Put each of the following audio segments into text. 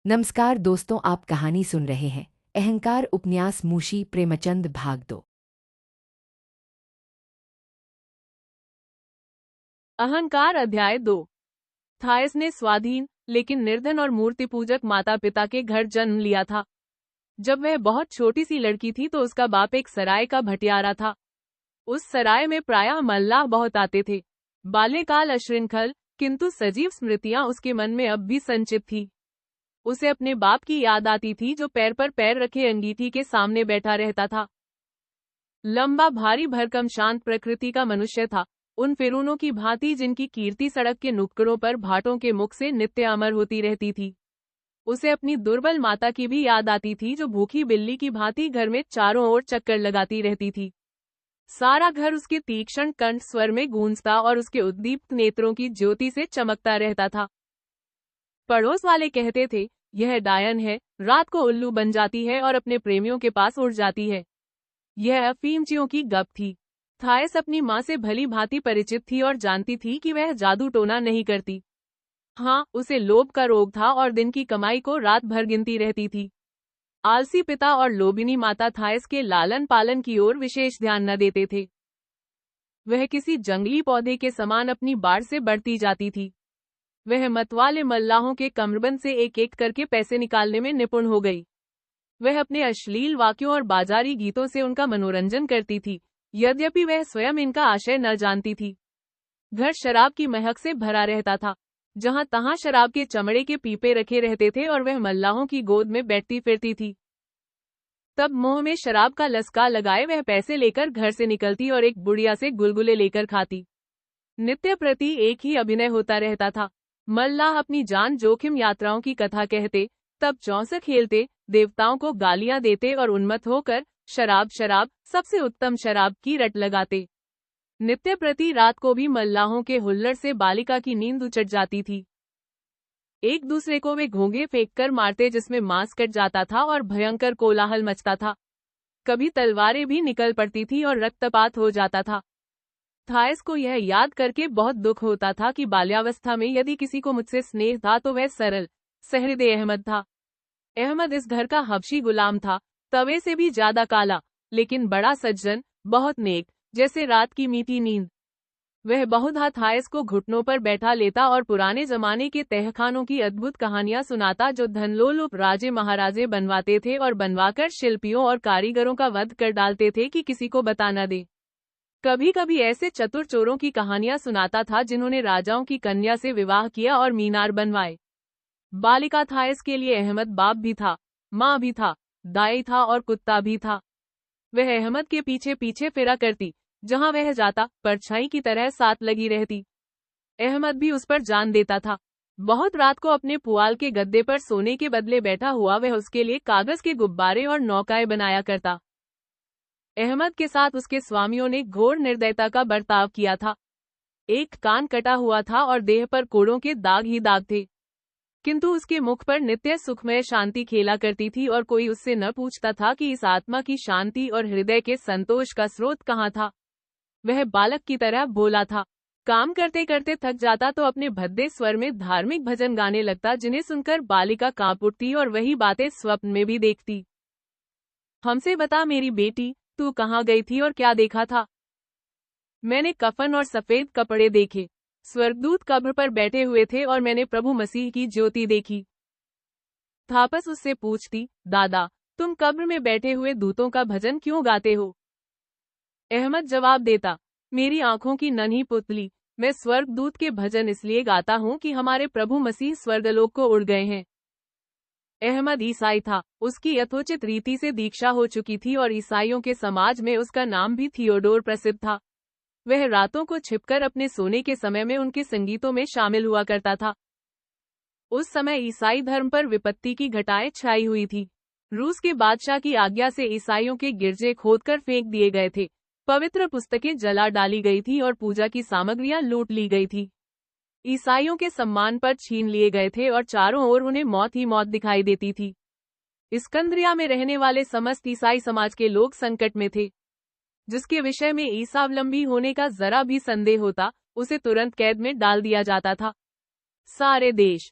नमस्कार दोस्तों, आप कहानी सुन रहे हैं अहंकार उपन्यास मुंशी प्रेमचंद भाग 2। अहंकार अध्याय 2। थायस ने स्वाधीन लेकिन निर्धन और मूर्ति पूजक माता पिता के घर जन्म लिया था। जब वह बहुत छोटी सी लड़की थी तो उसका बाप एक सराय का भटियारा था। उस सराय में प्रायः मल्लाह बहुत आते थे। बाल्यकाल अश्रृंखल किंतु सजीव स्मृतियां उसके मन में अब भी संचित थी। उसे अपने बाप की याद आती थी जो पैर पर पैर रखे अंगीठी के सामने बैठा रहता था। लंबा भारी भरकम शांत प्रकृति का मनुष्य था, उन फिरूनों की भांति जिनकी कीर्ति सड़क के नुक्कड़ों पर भाटों के मुख से नित्य अमर होती रहती थी। उसे अपनी दुर्बल माता की भी याद आती थी जो भूखी बिल्ली की भांति घर में चारों ओर चक्कर लगाती रहती थी। सारा घर उसके तीक्ष्ण कंठ स्वर में गूंजता और उसके उद्दीप्त नेत्रों की ज्योति से चमकता रहता था। पड़ोस वाले कहते थे, यह डायन है, रात को उल्लू बन जाती है और अपने प्रेमियों के पास उड़ जाती है। यह अफीमचियों की गप थी। थायस अपनी माँ से भली भांति परिचित थी और जानती थी कि वह जादू टोना नहीं करती। हाँ, उसे लोभ का रोग था और दिन की कमाई को रात भर गिनती रहती थी। आलसी पिता और लोभिनी माता थायस के लालन पालन की ओर विशेष ध्यान न देते थे। वह किसी जंगली पौधे के समान अपनी बाढ़ से बढ़ती जाती थी। वह मतवाले मल्लाहों के कमरबंद से एक एक करके पैसे निकालने में निपुण हो गई। वह अपने अश्लील वाक्यों और बाजारी गीतों से उनका मनोरंजन करती थी, यद्यपि वह स्वयं इनका आशय न जानती थी। घर शराब की महक से भरा रहता था। जहां तहां शराब के चमड़े के पीपे रखे रहते थे और वह मल्लाहों की गोद में बैठती फिरती थी। तब मुंह में शराब का लस्का लगाए वह पैसे लेकर घर से निकलती और एक बुढ़िया से गुलगुले लेकर खाती। नित्य प्रति एक ही अभिनय होता रहता था। मल्लाह अपनी जान जोखिम यात्राओं की कथा कहते, तब चौंसक खेलते, देवताओं को गालियां देते और उन्मत्त होकर शराब शराब सबसे उत्तम शराब की रट लगाते। नित्य प्रति रात को भी मल्लाहों के हुल्लड़ से बालिका की नींद उचट जाती थी। एक दूसरे को वे घोंगे फेंक कर मारते जिसमें मांस कट जाता था और भयंकर कोलाहल मचता था। कभी तलवारें भी निकल पड़ती थी और रक्तपात हो जाता था। थायस को यह याद करके बहुत दुख होता था कि बाल्यावस्था में यदि किसी को मुझसे स्नेह था तो वह सरल सहृदय अहमद था। अहमद इस घर का हबशी गुलाम था, तवे से भी ज्यादा काला, लेकिन बड़ा सज्जन, बहुत नेक, जैसे रात की मीठी नींद। वह बहुधा थायस को घुटनों पर बैठा लेता और पुराने जमाने के तहखानों की अद्भुत कहानियां सुनाता जो धनलोलुप राजे महाराजे बनवाते थे और बनवाकर शिल्पियों और कारीगरों का वध कर डालते थे कि किसी को बता न दे। कभी कभी ऐसे चतुर चोरों की कहानियां सुनाता था जिन्होंने राजाओं की कन्या से विवाह किया और मीनार बनवाए। बालिका थायस के लिए अहमद बाप भी था, माँ भी था, दाई था और कुत्ता भी था। वह अहमद के पीछे पीछे फिरा करती, जहां वह जाता परछाई की तरह साथ लगी रहती। अहमद भी उस पर जान देता था। बहुत रात को अपने पुआल के गद्दे पर सोने के बदले बैठा हुआ वह उसके लिए कागज के गुब्बारे और नौकाएं बनाया करता। अहमद के साथ उसके स्वामियों ने घोर निर्दयता का बर्ताव किया था। एक कान कटा हुआ था और देह पर कोड़ों के दाग ही दाग थे, किंतु उसके मुख पर नित्य सुखमय शांति खेला करती थी और कोई उससे न पूछता था कि इस आत्मा की शांति और हृदय के संतोष का स्रोत कहाँ था। वह बालक की तरह भोला था। काम करते करते थक जाता तो अपने भद्दे स्वर में धार्मिक भजन गाने लगता जिन्हें सुनकर बालिका कांप उठती और वही बातें स्वप्न में भी देखती। हमसे बता मेरी बेटी, तू कहाँ गई थी और क्या देखा था? मैंने कफन और सफेद कपड़े देखे। स्वर्गदूत कब्र पर बैठे हुए थे और मैंने प्रभु मसीह की ज्योति देखी। थापस उससे पूछती, दादा, तुम कब्र में बैठे हुए दूतों का भजन क्यों गाते हो? अहमद जवाब देता, मेरी आंखों की नन्ही पुतली, मैं स्वर्गदूत के भजन इसलिए गाता हूँ कि हमारे प्रभु मसीह स्वर्गलोक को उड़ गए हैं। अहमद ईसाई था, उसकी यथोचित रीति से दीक्षा हो चुकी थी और ईसाइयों के समाज में उसका नाम भी थियोडोर प्रसिद्ध था। वह रातों को छिपकर अपने सोने के समय में उनके संगीतों में शामिल हुआ करता था। उस समय ईसाई धर्म पर विपत्ति की घटाएं छाई हुई थी। रूस के बादशाह की आज्ञा से ईसाइयों के गिरजे खोदकर फेंक दिए गए थे, पवित्र पुस्तकें जला डाली गई थी और पूजा की सामग्रियां लूट ली गई थी। ईसाइयों के सम्मान पर छीन लिए गए थे और चारों ओर उन्हें मौत ही मौत दिखाई देती थी। इस्कंदरिया में रहने वाले समस्त ईसाई समाज के लोग संकट में थे। जिसके विषय में ईसावलंबी होने का जरा भी संदेह होता, उसे तुरंत कैद में डाल दिया जाता था। सारे देश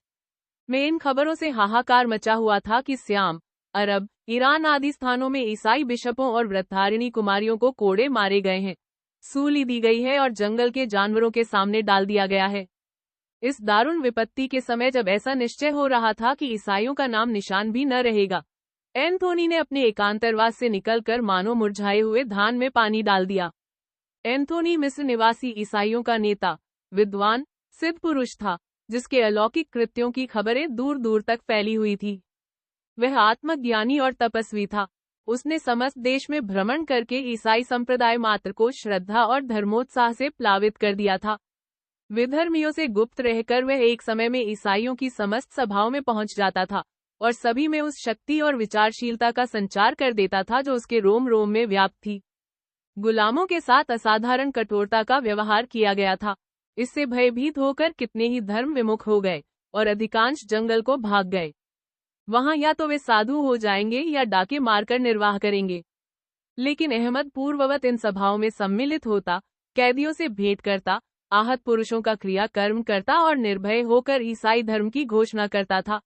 में इन खबरों से हाहाकार मचा हुआ था कि श्याम, अरब, ईरान आदि स्थानों में ईसाई बिशपों और व्रतधारिणी कुमारियों को कोड़े मारे गए हैं, सूली दी गई है और जंगल के जानवरों के सामने डाल दिया गया है। इस दारुण विपत्ति के समय जब ऐसा निश्चय हो रहा था कि ईसाइयों का नाम निशान भी न रहेगा, एंथोनी ने अपने एकांतरवास से निकलकर मानो मुरझाए हुए धान में पानी डाल दिया। एंथोनी मिस्र निवासी ईसाइयों का नेता, विद्वान, सिद्ध पुरुष था, जिसके अलौकिक कृत्यों की खबरें दूर दूर तक फैली हुई थी। वह आत्मज्ञानी और तपस्वी था। उसने समस्त देश में भ्रमण करके ईसाई संप्रदाय मात्र को श्रद्धा और धर्मोत्साह से प्लावित कर दिया था। विधर्मियों से गुप्त रहकर वह एक समय में ईसाइयों की समस्त सभाओं में पहुंच जाता था और सभी में उस शक्ति और विचारशीलता का संचार कर देता था जो उसके रोम रोम में व्याप्त थी। गुलामों के साथ असाधारण कठोरता का व्यवहार किया गया था। इससे भयभीत होकर कितने ही धर्म विमुख हो गए और अधिकांश जंगल को भाग गए। वहां या तो वे साधु हो जाएंगे या डाके मारकर निर्वाह करेंगे। लेकिन अहमद पूर्ववत इन सभाओं में सम्मिलित होता, कैदियों से भेंट करता, आहत पुरुषों का क्रियाकर्म करता और निर्भय होकर ईसाई धर्म की घोषणा करता था।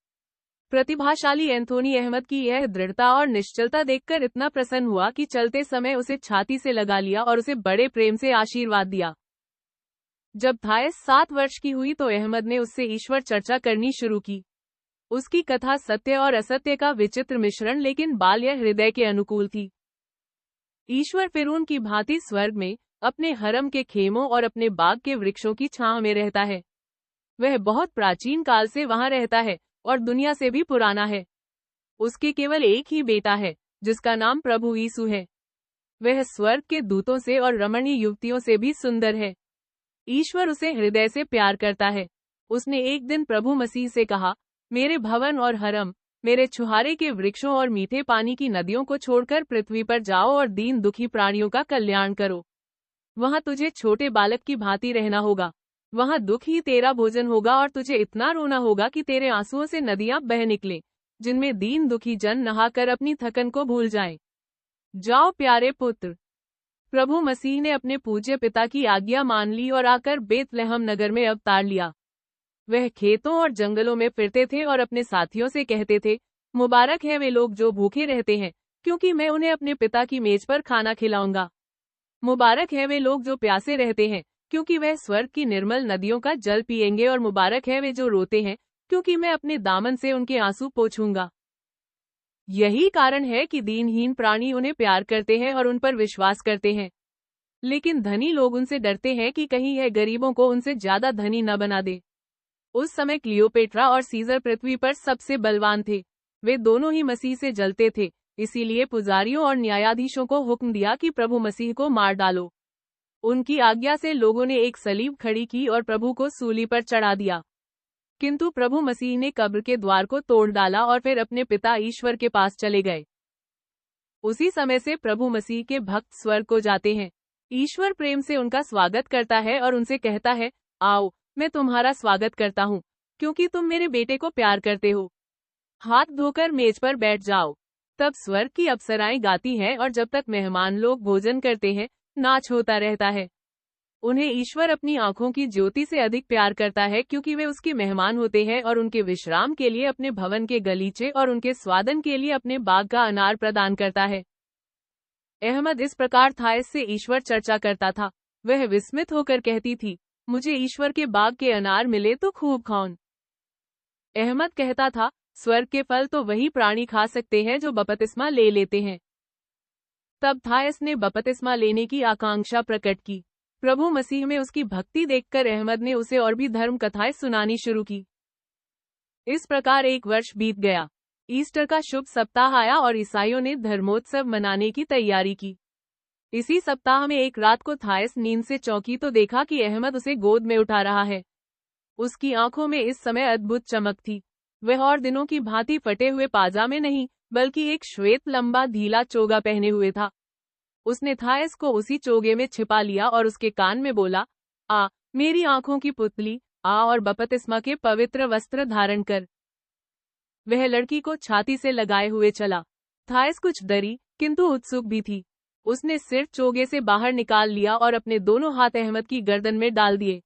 प्रतिभाशाली एंथोनी अहमद की यह दृढ़ता और निश्चलता देखकर इतना प्रसन्न हुआ कि चलते समय उसे छाती से लगा लिया और उसे बड़े प्रेम से आशीर्वाद दिया। जब थायस 7 वर्ष की हुई तो अहमद ने उससे ईश्वर चर्चा करनी शुरू की। उसकी कथा सत्य और असत्य का विचित्र मिश्रण लेकिन बाल्य हृदय के अनुकूल थी। ईश्वर फिरौन की भांति स्वर्ग में अपने हरम के खेमों और अपने बाग के वृक्षों की छांव में रहता है। वह बहुत प्राचीन काल से वहां रहता है और दुनिया से भी पुराना है। उसके केवल एक ही बेटा है, जिसका नाम प्रभु यीशु है। वह स्वर्ग के दूतों से और रमणीय युवतियों से भी सुंदर है। ईश्वर उसे हृदय से प्यार करता है। उसने एक दिन प्रभु मसीह से कहा, मेरे भवन और हरम, मेरे छुहारे के वृक्षों और मीठे पानी की नदियों को छोड़कर पृथ्वी पर जाओ और दीन दुखी प्राणियों का कल्याण करो। वहां तुझे छोटे बालक की भांति रहना होगा। वहां दुख ही तेरा भोजन होगा और तुझे इतना रोना होगा कि तेरे आंसुओं से नदियां बह निकले, जिनमें दीन दुखी जन नहाकर अपनी थकन को भूल जाएं। जाओ प्यारे पुत्र। प्रभु मसीह ने अपने पूज्य पिता की आज्ञा मान ली और आकर बेतलहम नगर में अवतार लिया। वह खेतों और जंगलों में फिरते थे और अपने साथियों से कहते थे, मुबारक है वे लोग जो भूखे रहते हैं, क्योंकि मैं उन्हें अपने पिता की मेज पर खाना खिलाऊंगा। मुबारक है वे लोग जो प्यासे रहते हैं, क्योंकि वह स्वर्ग की निर्मल नदियों का जल पिएंगे। और मुबारक है वे जो रोते हैं, क्योंकि मैं अपने दामन से उनके आंसू पोंछूंगा। यही कारण है कि दीनहीन प्राणी उन्हें प्यार करते हैं और उन पर विश्वास करते हैं। लेकिन धनी लोग उनसे डरते हैं कि कहीं यह गरीबों को उनसे ज्यादा धनी न बना दे। उस समय क्लियोपेट्रा और सीजर पृथ्वी पर सबसे बलवान थे। वे दोनों ही मसीह से जलते थे, इसीलिए पुजारियों और न्यायाधीशों को हुक्म दिया कि प्रभु मसीह को मार डालो। उनकी आज्ञा से लोगों ने एक सलीब खड़ी की और प्रभु को सूली पर चढ़ा दिया। किंतु प्रभु मसीह ने कब्र के द्वार को तोड़ डाला और फिर अपने पिता ईश्वर के पास चले गए। उसी समय से प्रभु मसीह के भक्त स्वर्ग को जाते हैं। ईश्वर प्रेम से उनका स्वागत करता है और उनसे कहता है, आओ, मैं तुम्हारा स्वागत करता हूँ, क्योंकि तुम मेरे बेटे को प्यार करते हो। हाथ धोकर मेज पर बैठ जाओ। तब स्वर्ग की अप्सराएं गाती हैं और जब तक मेहमान लोग भोजन करते हैं, नाच होता रहता है। उन्हें ईश्वर अपनी आंखों की ज्योति से अधिक प्यार करता है, क्योंकि वे उसके मेहमान होते हैं और उनके विश्राम के लिए अपने भवन के गलीचे और उनके स्वादन के लिए अपने बाग का अनार प्रदान करता है। अहमद इस प्रकार थायस से ईश्वर चर्चा करता था। वह विस्मित होकर कहती थी, मुझे ईश्वर के बाग के अनार मिले तो खूब खाऊं। अहमद कहता था, स्वर्ग के फल तो वही प्राणी खा सकते हैं जो बपतिस्मा ले लेते हैं। तब थायस ने बपतिस्मा लेने की आकांक्षा प्रकट की। प्रभु मसीह में उसकी भक्ति देखकर अहमद ने उसे और भी धर्म कथाएं सुनानी शुरू की। इस प्रकार 1 वर्ष बीत गया। ईस्टर का शुभ सप्ताह आया और ईसाइयों ने धर्मोत्सव मनाने की तैयारी की। इसी सप्ताह में एक रात को थायस नींद से चौंकी तो देखा कि अहमद उसे गोद में उठा रहा है। उसकी आंखों में इस समय अद्भुत चमक थी। वह और दिनों की भांति फटे हुए पाजामे नहीं, बल्कि एक श्वेत लंबा ढीला चोगा पहने हुए था। उसने थायस को उसी चोगे में छिपा लिया और उसके कान में बोला, आ, मेरी आंखों की पुतली, आ और बपतिस्मा के पवित्र वस्त्र धारण कर। वह लड़की को छाती से लगाए हुए चला। थायस कुछ डरी, किंतु उत्सुक भी थी। उसने सिर चोगे से बाहर निकाल लिया और अपने दोनों हाथ अहमद की गर्दन में डाल दिए।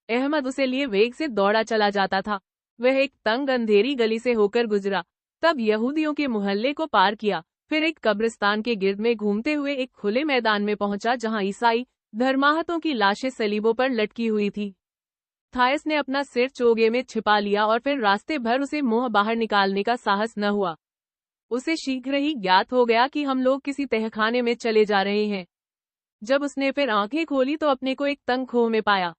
अहमद उसे लिए वेग से दौड़ा चला जाता था। वह एक तंग अंधेरी गली से होकर गुजरा, तब यहूदियों के मोहल्ले को पार किया, फिर एक कब्रिस्तान के गिर्द में घूमते हुए एक खुले मैदान में पहुंचा जहां ईसाई धर्माहतों की लाशें सलीबों पर लटकी हुई थी। थायस ने अपना सिर चोगे में छिपा लिया और फिर रास्ते भर उसे मुंह बाहर निकालने का साहस न हुआ। उसे शीघ्र ही ज्ञात हो गया कि हम लोग किसी तहखाने में चले जा रहे हैं। जब उसने फिर आंखें खोली तो अपने को एक तंग खोह में पाया।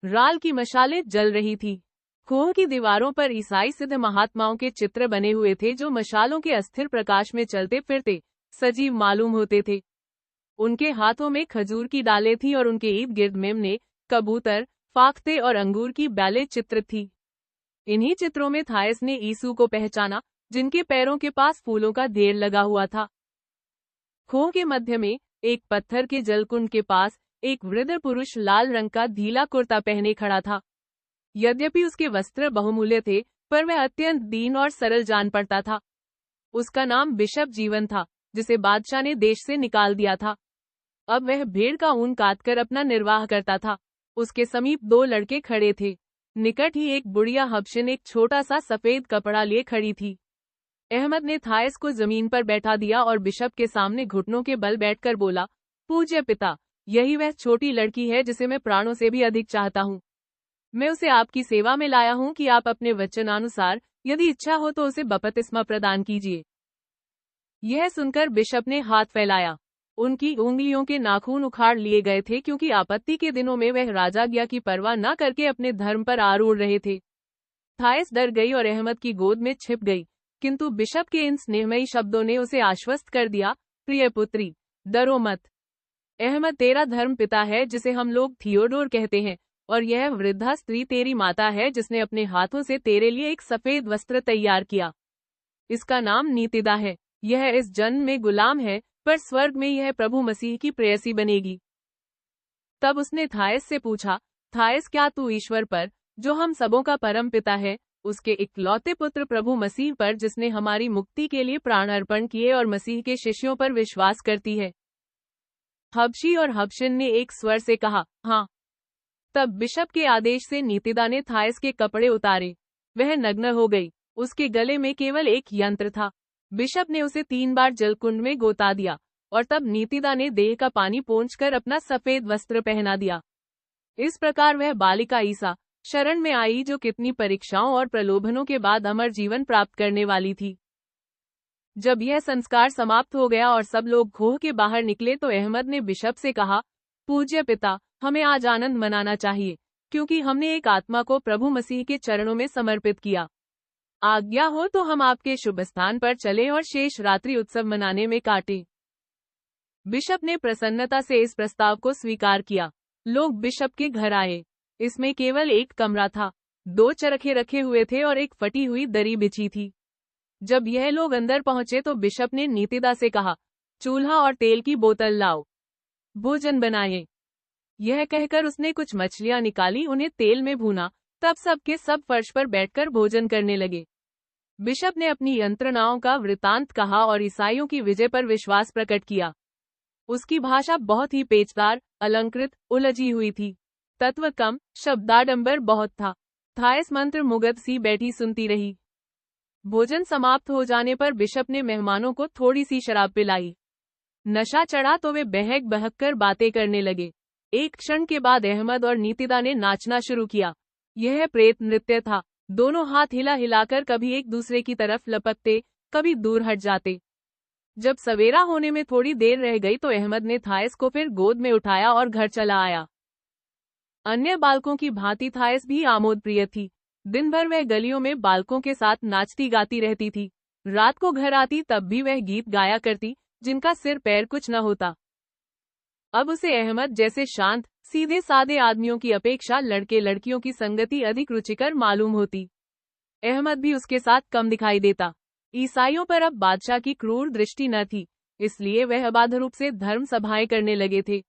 राल की मशालें जल रही थी। खोह की दीवारों पर ईसाई सिद्ध महात्माओं के चित्र बने हुए थे जो मशालों के अस्थिर प्रकाश में चलते फिरते सजीव मालूम होते थे। उनके हाथों में खजूर की डालें थी और उनके इर्द गिर्द मेमने, कबूतर, फाख्ते और अंगूर की बैलें चित्रित थी। इन्हीं चित्रों में थायस ने यीशु को पहचाना, जिनके पैरों के पास फूलों का ढेर लगा हुआ था। खोह के मध्य में एक पत्थर के जलकुंड के पास एक वृद्ध पुरुष लाल रंग का ढीला कुर्ता पहने खड़ा था। यद्यपि उसके वस्त्र बहुमूल्य थे, पर वह अत्यंत दीन और सरल जान पड़ता था। उसका नाम बिशप जीवन था, जिसे बादशाह ने देश से निकाल दिया था। अब वह भेड़ का ऊन काटकर अपना निर्वाह करता था। उसके समीप 2 लड़के खड़े थे। निकट ही एक बुढ़िया हबशिन एक छोटा सा सफेद कपड़ा लिए खड़ी थी। अहमद ने थायस को जमीन पर बैठा दिया और बिशप के सामने घुटनों के बल बैठकर बोला, पूज्य पिता, यही वह छोटी लड़की है जिसे मैं प्राणों से भी अधिक चाहता हूँ। मैं उसे आपकी सेवा में लाया हूँ कि आप अपने वचनानुसार यदि इच्छा हो तो उसे बपतिस्मा प्रदान कीजिए। यह सुनकर बिशप ने हाथ फैलाया। उनकी उंगलियों के नाखून उखाड़ लिए गए थे क्योंकि आपत्ति के दिनों में वह राजाज्ञा की परवाह न करके अपने धर्म पर आरूढ़ रहे थे। थायस डर गई और अहमद की गोद में छिप गई, किंतु बिशप के इन स्नेहमयी शब्दों ने उसे आश्वस्त कर दिया, प्रिय पुत्री, डरो मत। अहमद तेरा धर्म पिता है जिसे हम लोग थियोडोर कहते हैं, और यह वृद्धा स्त्री तेरी माता है जिसने अपने हाथों से तेरे लिए एक सफेद वस्त्र तैयार किया। इसका नाम नीतिदा है। यह इस जन्म में गुलाम है, पर स्वर्ग में यह प्रभु मसीह की प्रेयसी बनेगी। तब उसने थायस से पूछा, थायस, क्या तू ईश्वर पर, जो हम सबों का परम पिता है, उसके इकलौते पुत्र प्रभु मसीह पर जिसने हमारी मुक्ति के लिए प्राण अर्पण किए और मसीह के शिष्यों पर विश्वास करती है? हबशी और हबशिन ने एक स्वर से कहा, हाँ। तब बिशप के आदेश से नीतिदा ने थायस के कपड़े उतारे। वह नग्न हो गई। उसके गले में केवल एक यंत्र था। बिशप ने उसे 3 बार जलकुंड में गोता दिया और तब नीतिदा ने देह का पानी पोंछकर अपना सफेद वस्त्र पहना दिया। इस प्रकार वह बालिका ईसा शरण में आई जो कितनी परीक्षाओं और प्रलोभनों के बाद अमर जीवन प्राप्त करने वाली थी। जब यह संस्कार समाप्त हो गया और सब लोग खोह के बाहर निकले तो अहमद ने बिशप से कहा, पूज्य पिता, हमें आज आनंद मनाना चाहिए, क्योंकि हमने एक आत्मा को प्रभु मसीह के चरणों में समर्पित किया। आज्ञा हो तो हम आपके शुभ स्थान पर चलें और शेष रात्रि उत्सव मनाने में काटें। बिशप ने प्रसन्नता से इस प्रस्ताव को स्वीकार किया। लोग बिशप के घर आए। इसमें केवल एक कमरा था, 2 चरखे रखे हुए थे और एक फटी हुई दरी बिछी थी। जब यह लोग अंदर पहुंचे तो बिशप ने नीतिदा से कहा, चूल्हा और तेल की बोतल लाओ, भोजन बनाए। यह कहकर उसने कुछ मछलियां निकाली, उन्हें तेल में भूना, तब सब के सब फर्श पर बैठकर भोजन करने लगे। बिशप ने अपनी यंत्रणाओं का वृतांत कहा और ईसाइयों की विजय पर विश्वास प्रकट किया। उसकी भाषा बहुत ही पेचदार, अलंकृत, उलझी हुई थी। तत्व कम, शब्दाडंबर बहुत था। थायस मंत्र मुग्ध सी बैठी सुनती रही। भोजन समाप्त हो जाने पर बिशप ने मेहमानों को थोड़ी सी शराब पिलाई। नशा चढ़ा तो वे बहक बहक कर बातें करने लगे। एक क्षण के बाद अहमद और नीतिदा ने नाचना शुरू किया। यह प्रेत नृत्य था। दोनों हाथ हिला हिलाकर कभी एक दूसरे की तरफ लपकते, कभी दूर हट जाते। जब सवेरा होने में थोड़ी देर रह गई तो अहमद ने थायस को फिर गोद में उठाया और घर चला आया। अन्य बालकों की भांति थायस भी आमोद प्रिय थी। दिन भर वह गलियों में बालकों के साथ नाचती गाती रहती थी। रात को घर आती तब भी वह गीत गाया करती, जिनका सिर पैर कुछ न होता। अब उसे अहमद जैसे शांत, सीधे सादे आदमियों की अपेक्षा लड़के लड़कियों की संगति अधिक रुचिकर मालूम होती। अहमद भी उसके साथ कम दिखाई देता। ईसाइयों पर अब बादशाह की क्रूर दृष्टि न थी, इसलिए वह अबाध रूप से धर्म सभाएं करने लगे थे।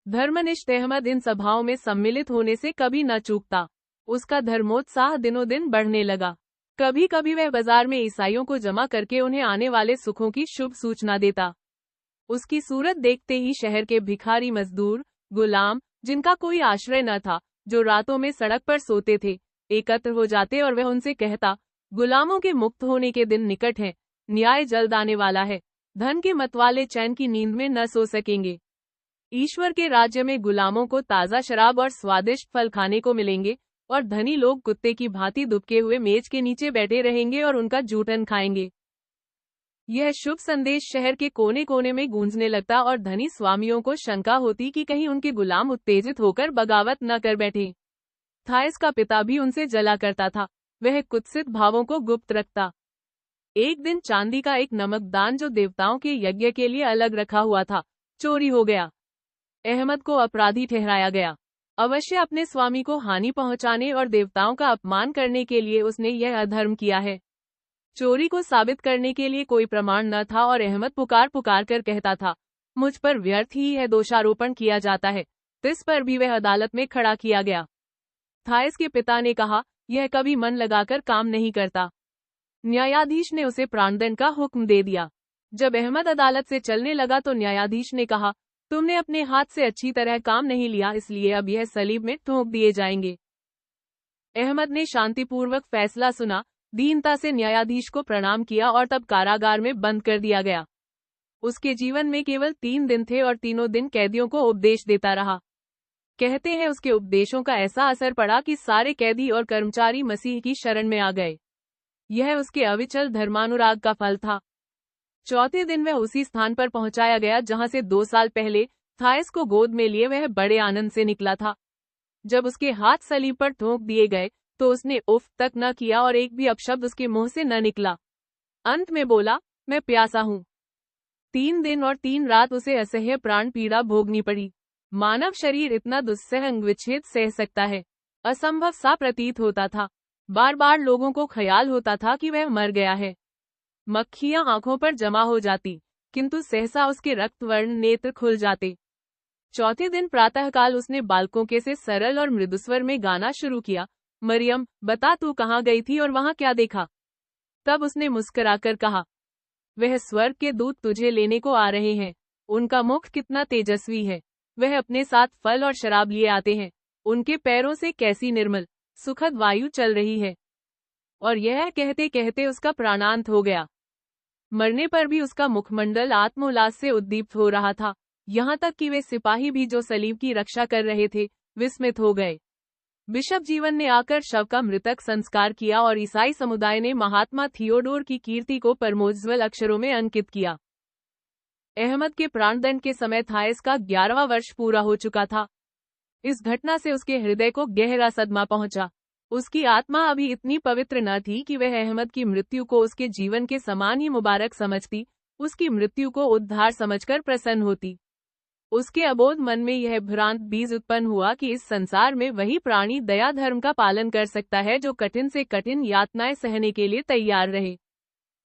धर्मनिष्ठ अहमद इन सभाओं में सम्मिलित होने से कभी न चूकता। उसका धर्मोत्साह दिनों दिन बढ़ने लगा। कभी कभी वह बाजार में ईसाइयों को जमा करके उन्हें आने वाले सुखों की शुभ सूचना देता। उसकी सूरत देखते ही शहर के भिखारी मजदूर, गुलाम, जिनका कोई आश्रय न था, जो रातों में सड़क पर सोते थे, एकत्र हो जाते और वह उनसे कहता, गुलामों के मुक्त होने के दिन निकट हैं, न्याय जल्द आने वाला है, धन के मतवाले चैन की नींद में न सो सकेंगे। ईश्वर के राज्य में गुलामों को ताज़ा शराब और स्वादिष्ट फल खाने को मिलेंगे, और धनी लोग कुत्ते की भांति दुबके हुए मेज के नीचे बैठे रहेंगे और उनका जूठन खाएंगे। यह शुभ संदेश शहर के कोने कोने में गूंजने लगता और धनी स्वामियों को शंका होती कि कहीं उनके गुलाम उत्तेजित होकर बगावत न कर बैठे। थायस का पिता भी उनसे जला करता था, वह कुत्सित भावों को गुप्त रखता। एक दिन चांदी का एक नमकदान जो देवताओं के यज्ञ के लिए अलग रखा हुआ था, चोरी हो गया। अहमद को अपराधी ठहराया गया। अवश्य अपने स्वामी को हानि पहुंचाने और देवताओं का अपमान करने के लिए उसने यह अधर्म किया है। चोरी को साबित करने के लिए कोई प्रमाण न था और अहमद पुकार पुकार कर कहता था, मुझ पर व्यर्थ ही यह दोषारोपण किया जाता है। इस पर भी वह अदालत में खड़ा किया गया। थायस के पिता ने कहा, यह कभी मन लगाकर काम नहीं करता। न्यायाधीश ने उसे प्राणदंड का हुक्म दे दिया। जब अहमद अदालत से चलने लगा तो न्यायाधीश ने कहा, तुमने अपने हाथ से अच्छी तरह काम नहीं लिया, इसलिए अब यह सलीब में ठोक दिए जाएंगे। अहमद ने शांतिपूर्वक फैसला सुना, दीनता से न्यायाधीश को प्रणाम किया और तब कारागार में बंद कर दिया गया। उसके जीवन में केवल 3 दिन थे और तीनों दिन कैदियों को उपदेश देता रहा। कहते हैं उसके उपदेशों का ऐसा असर पड़ा कि सारे कैदी और कर्मचारी मसीह की शरण में आ गए। यह उसके अविचल धर्मानुराग का फल था। चौथे दिन वह उसी स्थान पर पहुंचाया गया जहां से 2 साल पहले थायस को गोद में लिए वह बड़े आनंद से निकला था। जब उसके हाथ सलीब पर ठोक दिए गए तो उसने उफ तक न किया और एक भी अपशब्द उसके मुंह से न निकला। अंत में बोला, मैं प्यासा हूँ। 3 दिन और 3 रात उसे असह्य प्राण पीड़ा भोगनी पड़ी। मानव शरीर इतना दुस्सह विच्छेद सह सकता है, असंभव सा प्रतीत होता था। बार बार लोगों को ख्याल होता था कि वह मर गया है। मक्खियां आंखों पर जमा हो जाती, किंतु सहसा उसके रक्तवर्ण नेत्र खुल जाते। चौथे दिन प्रातःकाल उसने बालकों के से सरल और मृदुस्वर में गाना शुरू किया, मरियम, बता तू कहाँ गई थी और वहां क्या देखा? तब उसने मुस्कुराकर कहा, वह स्वर्ग के दूत तुझे लेने को आ रहे हैं। उनका मुख कितना तेजस्वी है। वह अपने साथ फल और शराब लिए आते हैं। उनके पैरों से कैसी निर्मल सुखद वायु चल रही है। और यह कहते कहते उसका प्राणांत हो गया। मरने पर भी उसका मुखमंडल आत्मोल्लास से उद्दीप्त हो रहा था, यहाँ तक कि वे सिपाही भी जो सलीब की रक्षा कर रहे थे, विस्मित हो गए। बिशप जीवन ने आकर शव का मृतक संस्कार किया और ईसाई समुदाय ने महात्मा थियोडोर की कीर्ति को परमोज्ज्वल अक्षरों में अंकित किया। अहमद के प्राणदंड के समय थायस का 11वां वर्ष पूरा हो चुका था। इस घटना से उसके हृदय को गहरा सदमा पहुंचा। उसकी आत्मा अभी इतनी पवित्र न थी कि वह अहमद की मृत्यु को उसके जीवन के समान ही मुबारक समझती, उसकी मृत्यु को उद्धार समझकर प्रसन्न होती। उसके अबोध मन में यह भ्रांत बीज उत्पन्न हुआ कि इस संसार में वही प्राणी दया धर्म का पालन कर सकता है जो कठिन से कठिन यातनाएं सहने के लिए तैयार रहे।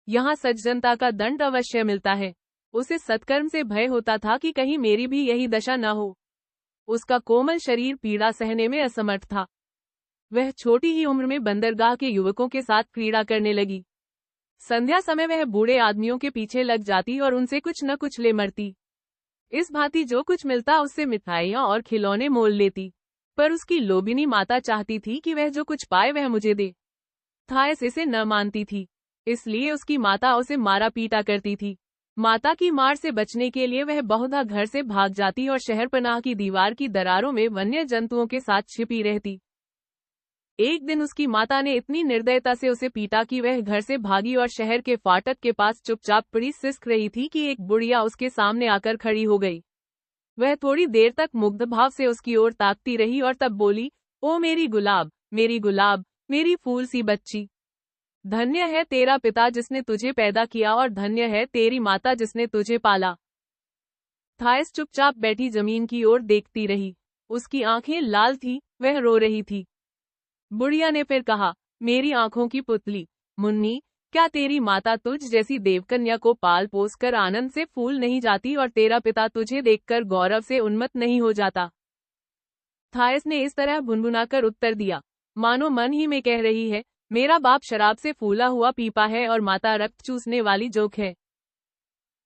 यहाँ सज्जनता का दंड अवश्य मिलता है। उसे सत्कर्म से भय होता था कि कहीं मेरी भी यही दशा न हो। उसका कोमल शरीर पीड़ा सहने में असमर्थ था। वह छोटी ही उम्र में बंदरगाह के युवकों के साथ क्रीड़ा करने लगी। संध्या समय वह बूढ़े आदमियों के पीछे लग जाती और उनसे कुछ न कुछ ले मरती। इस भांति जो कुछ मिलता उससे मिठाइयाँ और खिलौने मोल लेती। पर उसकी लोभिनी माता चाहती थी कि वह जो कुछ पाए वह मुझे दे। थायस इसे न मानती थी, इसलिए उसकी माता उसे मारा पीटा करती थी। माता की मार से बचने के लिए वह बहुधा घर से भाग जाती और शहरपनाह की दीवार की दरारों में वन्य जंतुओं के साथ छिपी रहती। एक दिन उसकी माता ने इतनी निर्दयता से उसे पीटा कि वह घर से भागी और शहर के फाटक के पास चुपचाप पड़ी सिसक रही थी कि एक बुढ़िया उसके सामने आकर खड़ी हो गई। वह थोड़ी देर तक मुग्ध भाव से उसकी ओर ताकती रही और तब बोली, ओ मेरी गुलाब, मेरी गुलाब, मेरी फूल सी बच्ची। धन्य है तेरा पिता जिसने तुझे पैदा किया और धन्य है तेरी माता जिसने तुझे पाला। थायस चुपचाप बैठी जमीन की ओर देखती रही। उसकी आंखें लाल थी, वह रो रही थी। बुढ़िया ने फिर कहा, मेरी आंखों की पुतली, मुन्नी, क्या तेरी माता तुझ जैसी देवकन्या को पाल पोस कर आनंद से फूल नहीं जाती और तेरा पिता तुझे देखकर गौरव से उन्मत्त नहीं हो जाता? थायस ने इस तरह भुनभुनाकर उत्तर दिया, मानो मन ही में कह रही है, मेरा बाप शराब से फूला हुआ पीपा है और माता रक्त चूसने वाली जोक है।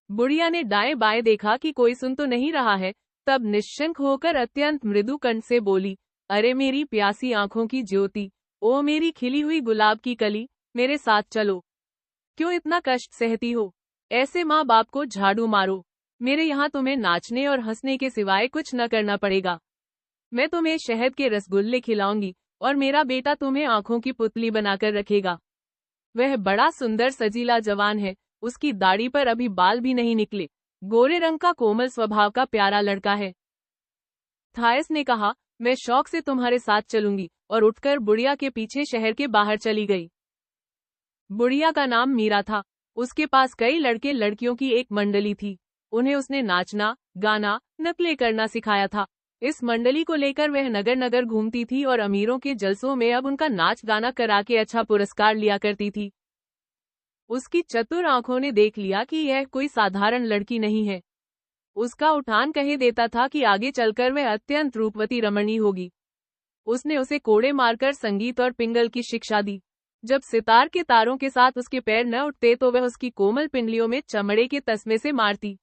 बुढ़िया ने दाएं बाएं देखा कि कोई सुन तो नहीं रहा है, तब निश्शंक होकर अत्यंत मृदु कंठ से बोली, अरे मेरी प्यासी आंखों की ज्योति, ओ मेरी खिली हुई गुलाब की कली, मेरे साथ चलो। क्यों इतना कष्ट सहती हो? ऐसे माँ बाप को झाड़ू मारो। मेरे यहाँ तुम्हें नाचने और हंसने के सिवाय कुछ न करना पड़ेगा। मैं तुम्हें शहद के रसगुल्ले खिलाऊंगी और मेरा बेटा तुम्हें आंखों की पुतली बनाकर रखेगा। वह बड़ा सुंदर सजीला जवान है, उसकी दाढ़ी पर अभी बाल भी नहीं निकले, गोरे रंग का कोमल स्वभाव का प्यारा लड़का है। थायस ने कहा, मैं शौक से तुम्हारे साथ चलूंगी, और उठकर बुढ़िया के पीछे शहर के बाहर चली गई। बुढ़िया का नाम मीरा था। उसके पास कई लड़के लड़कियों की एक मंडली थी। उन्हें उसने नाचना, गाना, नकलें करना सिखाया था। इस मंडली को लेकर वह नगर नगर घूमती थी और अमीरों के जलसों में अब उनका नाच गाना करा के अच्छा पुरस्कार लिया करती थी। उसकी चतुर आंखों ने देख लिया कि यह कोई साधारण लड़की नहीं है। उसका उठान कहे देता था कि आगे चलकर वह अत्यंत रूपवती रमणी होगी। उसने उसे कोड़े मारकर संगीत और पिंगल की शिक्षा दी। जब सितार के तारों के साथ उसके पैर न उठते तो वह उसकी कोमल पिंडलियों में चमड़े के तस्मे से मारती।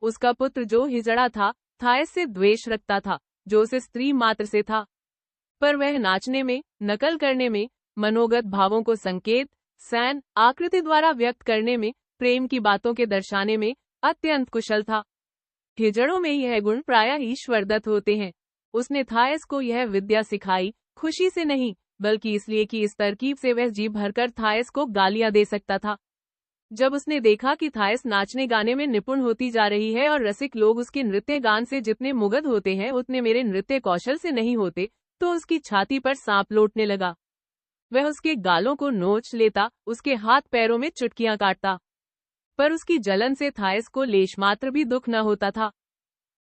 उसका पुत्र जो हिजड़ा था, थायस से द्वेष रखता था, जो उसे स्त्री मात्र से था। पर वह नाचने में, नकल करने में, मनोगत भावों को संकेत, सैन, आकृति द्वारा व्यक्त करने में, प्रेम की बातों के दर्शाने में अत्यंत कुशल था। हिजड़ों में यह गुण प्रायः ईश्वरदत्त होते हैं। उसने थायस को यह विद्या सिखाई, खुशी से नहीं, बल्कि इसलिए कि इस तरकीब से वह जी भरकर थायस को गालियां दे सकता था। जब उसने देखा कि थायस नाचने गाने में निपुण होती जा रही है और रसिक लोग उसके नृत्य गान से जितने मुग्ध होते हैं उतने मेरे नृत्य कौशल से नहीं होते, तो उसकी छाती पर सांप लौटने लगा। वह उसके गालों को नोच लेता, उसके हाथ पैरों में चुटकियां काटता, पर उसकी जलन से थायस को लेश मात्र भी दुख न होता था।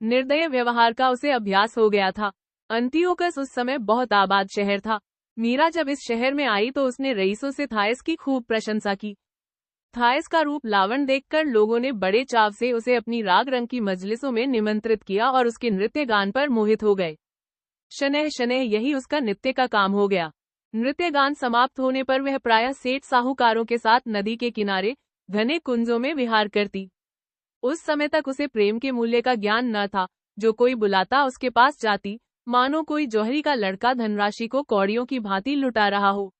निर्दय व्यवहार का उसे अभ्यास हो गया था। अंतियोकस उस समय बहुत आबाद शहर था। मीरा जब इस शहर में आई तो उसने रईसों से थायस की खूब प्रशंसा की। थायस का रूप लावण देखकर लोगों ने बड़े चाव से उसे अपनी राग रंग की मजलिसों में निमंत्रित किया और उसके नृत्य गान पर मोहित हो गए। शनैः शनैः यही उसका नित्य का काम हो गया। नृत्य गान समाप्त होने पर वह प्रायः सेठ साहूकारों के साथ नदी के किनारे घने कुंजों में विहार करती। उस समय तक उसे प्रेम के मूल्य का ज्ञान न था। जो कोई बुलाता उसके पास जाती, मानो कोई जौहरी का लड़का धनराशि को कौड़ियों की भांति लुटा रहा हो।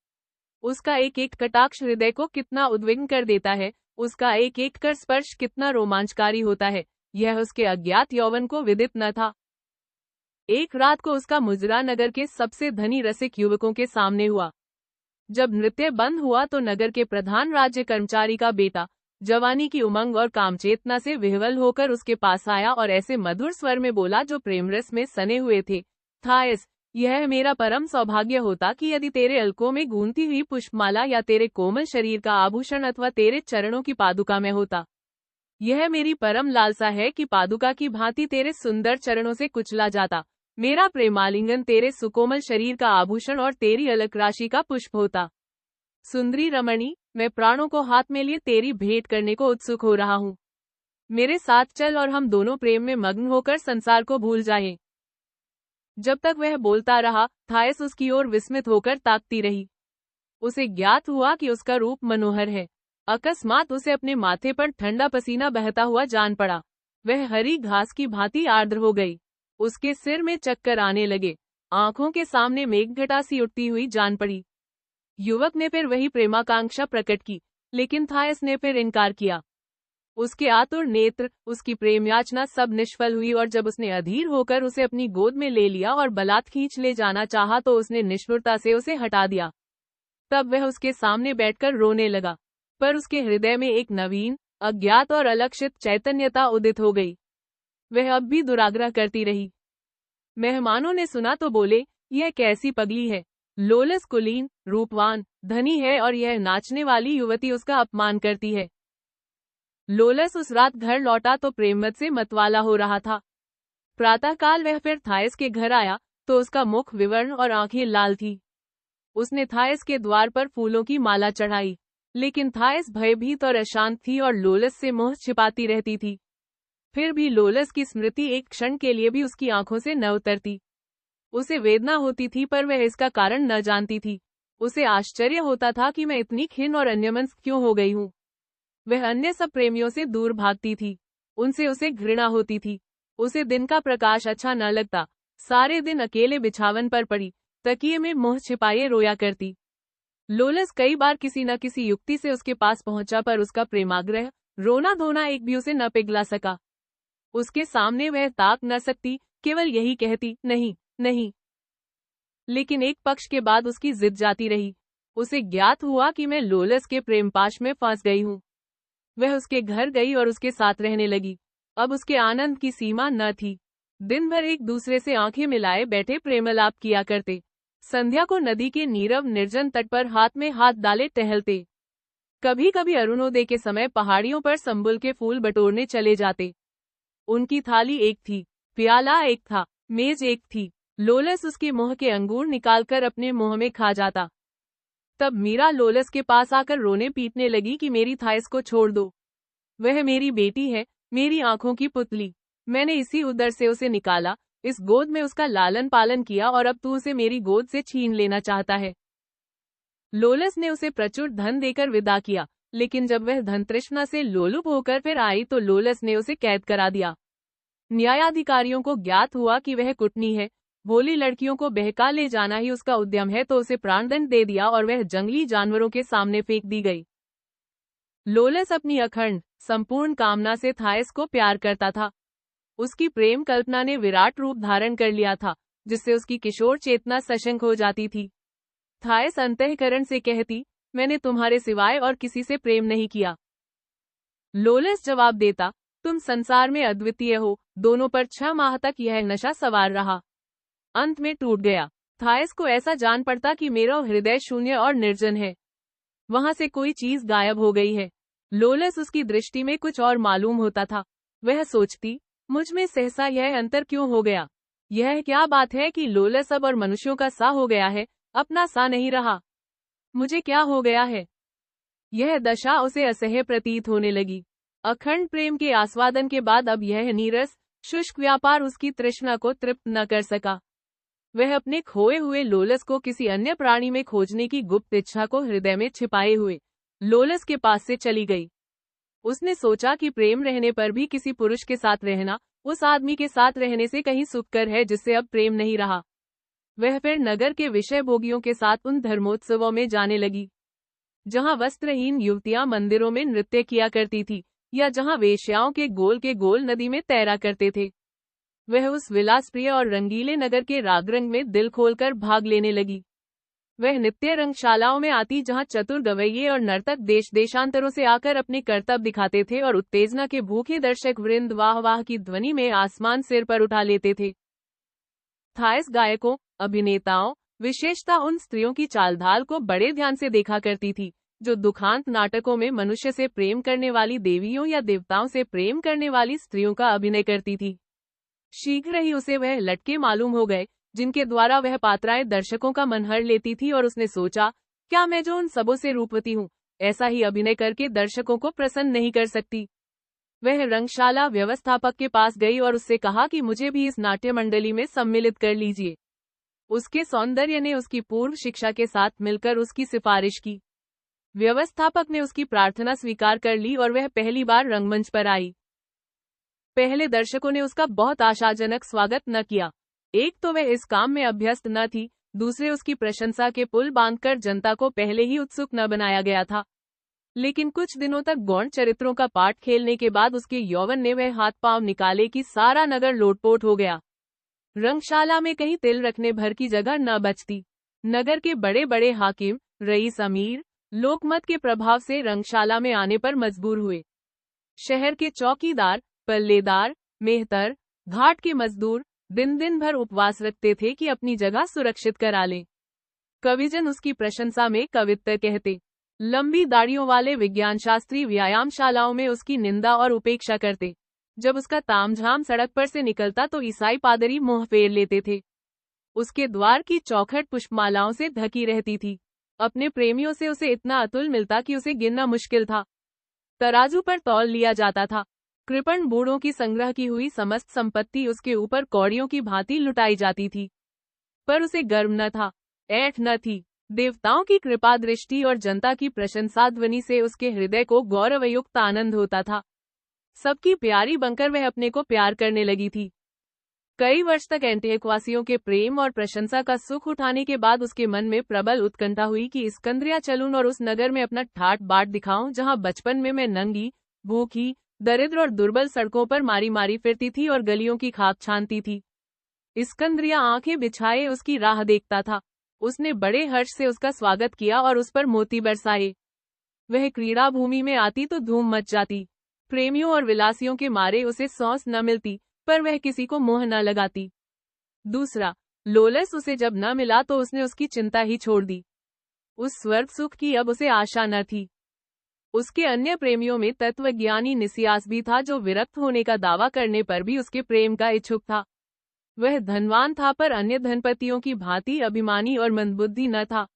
उसका एक एक कटाक्ष हृदय को कितना उद्विग्न कर देता है, उसका एक एक कर स्पर्श कितना रोमांचकारी होता है, यह उसके अज्ञात यौवन को विदित न था। एक रात को उसका मुजरा नगर के सबसे धनी रसिक युवकों के सामने हुआ। जब नृत्य बंद हुआ तो नगर के प्रधान राज्य कर्मचारी का बेटा जवानी की उमंग और कामचेतना से विह्वल होकर उसके पास आया और ऐसे मधुर स्वर में बोला जो प्रेमरस में सने हुए थे, थायस, यह मेरा परम सौभाग्य होता कि यदि तेरे अलकों में गूंथी हुई पुष्पमाला या तेरे कोमल शरीर का आभूषण अथवा तेरे चरणों की पादुका में होता। यह मेरी परम लालसा है कि पादुका की भांति तेरे सुंदर चरणों से कुचला जाता, मेरा प्रेमालिंगन तेरे सुकोमल शरीर का आभूषण और तेरी अलक राशि का पुष्प होता। सुंदरी रमणी, मैं प्राणों को हाथ में लिए तेरी भेंट करने को उत्सुक हो रहा हूँ। मेरे साथ चल और हम दोनों प्रेम में मग्न होकर संसार को भूल जाएं। जब तक वह बोलता रहा, थायस उसकी ओर विस्मित होकर ताकती रही। उसे ज्ञात हुआ कि उसका रूप मनोहर है। अकस्मात उसे अपने माथे पर ठंडा पसीना बहता हुआ जान पड़ा। वह हरी घास की भांति आर्द्र हो गई। उसके सिर में चक्कर आने लगे, आंखों के सामने मेघघटा सी उठती हुई जान पड़ी। युवक ने फिर वही प्रेमाकांक्षा प्रकट की, लेकिन थायस ने फिर इनकार किया। उसके आतुर नेत्र, उसकी प्रेम याचना सब निष्फल हुई और जब उसने अधीर होकर उसे अपनी गोद में ले लिया और बलात् खींच ले जाना चाहा तो उसने निष्ठुरता से उसे हटा दिया। तब वह उसके सामने बैठकर रोने लगा, पर उसके हृदय में एक नवीन, अज्ञात और अलक्षित चैतन्यता उदित हो गई। वह अब भी दुराग्रह करती रही। मेहमानों ने सुना तो बोले, यह कैसी पगली है, लोलस कुलीन, रूपवान, धनी है और यह नाचने वाली युवती उसका अपमान करती है। लोलस उस रात घर लौटा तो प्रेमवत से मतवाला हो रहा था। प्रातःकाल वह फिर थायस के घर आया तो उसका मुख विवर्ण और आंखें लाल थी। उसने थायस के द्वार पर फूलों की माला चढ़ाई, लेकिन थायस भयभीत और अशांत थी और लोलस से मुंह छिपाती रहती थी। फिर भी लोलस की स्मृति एक क्षण के लिए भी उसकी आंखों से न उतरती। उसे वेदना होती थी पर वह इसका कारण न जानती थी। उसे आश्चर्य होता था कि मैं इतनी खिन्न और अन्यमनस्क क्यों हो गई हूँ। वह अन्य सब प्रेमियों से दूर भागती थी, उनसे उसे घृणा होती थी। उसे दिन का प्रकाश अच्छा न लगता। सारे दिन अकेले बिछावन पर पड़ी तकिए में मुंह छिपाए रोया करती। लोलस कई बार किसी न किसी युक्ति से उसके पास पहुंचा, पर उसका प्रेमाग्रह, रोना धोना एक भी उसे न पिघला सका। उसके सामने वह ताक न सकती, केवल यही कहती, नहीं नहीं। लेकिन एक पक्ष के बाद उसकी जिद जाती रही। उसे ज्ञात हुआ कि मैं लोलस के प्रेमपाश में फंस गई हूँ। वह उसके घर गई और उसके साथ रहने लगी। अब उसके आनंद की सीमा न थी। दिन भर एक दूसरे से आंखें मिलाए बैठे प्रेमलाप किया करते। संध्या को नदी के नीरव निर्जन तट पर हाथ में हाथ डाले टहलते। कभी कभी अरुणोदय के समय पहाड़ियों पर संबुल के फूल बटोरने चले जाते। उनकी थाली एक थी, प्याला एक था, मेज एक थी। लोलस उसके मुंह के अंगूर निकालकर अपने मुंह में खा जाता। तब मीरा लोलस के पास आकर रोने पीटने लगी कि मेरी थाइस को छोड़ दो। वह मेरी बेटी है, मेरी आंखों की पुतली। मैंने इसी उदर से उसे निकाला, इस गोद में उसका लालन पालन किया, और अब तू उसे मेरी गोद से छीन लेना चाहता है। लोलस ने उसे प्रचुर धन देकर विदा किया, लेकिन जब वह धन तृष्णा से लोलुप होकर फिर आई तो लोलस ने उसे कैद करा दिया। न्यायाधिकारियों को ज्ञात हुआ कि वह कुटनी है, भोली लड़कियों को बहका ले जाना ही उसका उद्यम है, तो उसे प्राणदंड दे दिया और वह जंगली जानवरों के सामने फेंक दी गई। लोलस अपनी अखंड संपूर्ण कामना से थाइस को प्यार करता था। उसकी प्रेम कल्पना ने विराट रूप धारण कर लिया था, जिससे उसकी किशोर चेतना सशंक हो जाती थी। थाइस अंतःकरण से कहती, मैंने तुम्हारे सिवाय और किसी से प्रेम नहीं किया। लोलस जवाब देता, तुम संसार में अद्वितीय हो। दोनों पर 6 माह तक यह नशा सवार रहा। अंत में टूट गया। थाइस को ऐसा जान पड़ता कि मेरा हृदय शून्य और निर्जन है, वहां से कोई चीज गायब हो गई है। लोलस उसकी दृष्टि में कुछ और मालूम होता था। वह सोचती, मुझ में सहसा यह अंतर क्यों हो गया? यह क्या बात है कि लोलस अब और मनुष्यों का सा हो गया है, अपना सा नहीं रहा। मुझे क्या हो गया है? यह दशा उसे असह्य प्रतीत होने लगी। अखंड प्रेम के आस्वादन के बाद अब यह नीरस शुष्क व्यापार उसकी तृष्णा को तृप्त न कर सका। वह अपने खोए हुए लोलस को किसी अन्य प्राणी में खोजने की गुप्त इच्छा को हृदय में छिपाए हुए लोलस के पास से चली गई। उसने सोचा कि प्रेम रहने पर भी किसी पुरुष के साथ रहना उस आदमी के साथ रहने से कहीं सुखकर है जिससे अब प्रेम नहीं रहा। वह फिर नगर के विषय भोगियों के साथ उन धर्मोत्सवों में जाने लगी, जहां वस्त्रहीन युवतियां मंदिरों में नृत्य किया करती थी, या जहां वेश्याओं के गोल नदी में तैरा करते थे। वह उस विलासप्रिय और रंगीले नगर के रागरंग में दिल खोलकर भाग लेने लगी। वह नित्य रंगशालाओं में आती, जहां चतुर गवैये और नर्तक देश देशांतरों से आकर अपने करतब दिखाते थे, और उत्तेजना के भूखे दर्शक वृंद वाह वाह की ध्वनि में आसमान सिर पर उठा लेते थे। थाइस गायकों, अभिनेताओं, विशेषता उन स्त्रियों की चालढाल को बड़े ध्यान से देखा करती थी, जो दुखांत नाटकों में मनुष्य से प्रेम करने वाली देवियों या देवताओं से प्रेम करने वाली स्त्रियों का अभिनय करती थी। शीघ्र ही उसे वह लटके मालूम हो गए, जिनके द्वारा वह पात्राएं दर्शकों का मन हर लेती थी, और उसने सोचा, क्या मैं जो उन सबों से रूपवती हूँ, ऐसा ही अभिनय करके दर्शकों को प्रसन्न नहीं कर सकती? वह रंगशाला व्यवस्थापक के पास गई और उससे कहा कि मुझे भी इस नाट्य मंडली में सम्मिलित कर लीजिए। उसके सौंदर्य ने उसकी पूर्व शिक्षा के साथ मिलकर उसकी सिफारिश की। व्यवस्थापक ने उसकी प्रार्थना स्वीकार कर ली और वह पहली बार रंगमंच पर आई। पहले दर्शकों ने उसका बहुत आशाजनक स्वागत न किया। एक तो वह इस काम में अभ्यस्त न थी, दूसरे उसकी प्रशंसा के पुल बांधकर जनता को पहले ही उत्सुक न बनाया गया था। लेकिन कुछ दिनों तक गौण चरित्रों का पाठ खेलने के बाद उसके यौवन ने वह हाथ पांव निकाले कि सारा नगर लोटपोट हो गया। रंगशाला में कहीं तिल रखने भर की जगह न बचती। नगर के बड़े बड़े हाकिम, रईस, अमीर लोकमत के प्रभाव से रंगशाला में आने पर मजबूर हुए। शहर के चौकीदार, पल्लेदार, मेहतर, घाट के मजदूर दिन दिन भर उपवास रखते थे कि अपनी जगह सुरक्षित करा लें। कविजन उसकी प्रशंसा में कवित्तर कहते। लंबी दाढ़ियों वाले विज्ञान शास्त्री व्यायामशालाओं में उसकी निंदा और उपेक्षा करते। जब उसका तामझाम सड़क पर से निकलता तो ईसाई पादरी मुंह फेर लेते थे। उसके द्वार की चौखट पुष्पमालाओं से ढकी रहती थी। अपने प्रेमियों से उसे इतना अतुल मिलता कि उसे गिनना मुश्किल था। तराजू पर तौल लिया जाता था। कृपण बूढ़ों की संग्रह की हुई समस्त संपत्ति उसके ऊपर कौड़ियों की भांति लुटाई जाती थी। पर उसे गर्व न था, ऐठ न थी। देवताओं की कृपा दृष्टि और जनता की प्रशंसा ध्वनि से उसके हृदय को गौरवयुक्त आनंद होता था। सबकी प्यारी बनकर वह अपने को प्यार करने लगी थी। कई वर्ष तक एंटियोकवासियों के प्रेम और प्रशंसा का सुख उठाने के बाद उसके मन में प्रबल उत्कंठा हुई कि इस्कंदरिया चलूं और उस नगर में अपना ठाट बाट दिखाऊं जहां बचपन में मैं नंगी, भूखी, दरिद्र और दुर्बल सड़कों पर मारी मारी फिरती थी और गलियों की खाक छानती थी। इस्कंदरिया आंखें बिछाए उसकी राह देखता था। उसने बड़े हर्ष से उसका स्वागत किया और उस पर मोती बरसाए। वह क्रीड़ा भूमि में आती तो धूम मच जाती। प्रेमियों और विलासियों के मारे उसे सांस न मिलती, पर वह किसी को मोह न लगाती। दूसरा, लोलस उसे जब न मिला तो उसने उसकी चिंता ही छोड़ दी। उस स्वर्ग सुख की अब उसे आशा न थी। उसके अन्य प्रेमियों में तत्वज्ञानी निसियास भी था, जो विरक्त होने का दावा करने पर भी उसके प्रेम का इच्छुक था। वह धनवान था, पर अन्य धनपतियों की भांति अभिमानी और मंदबुद्धि न था।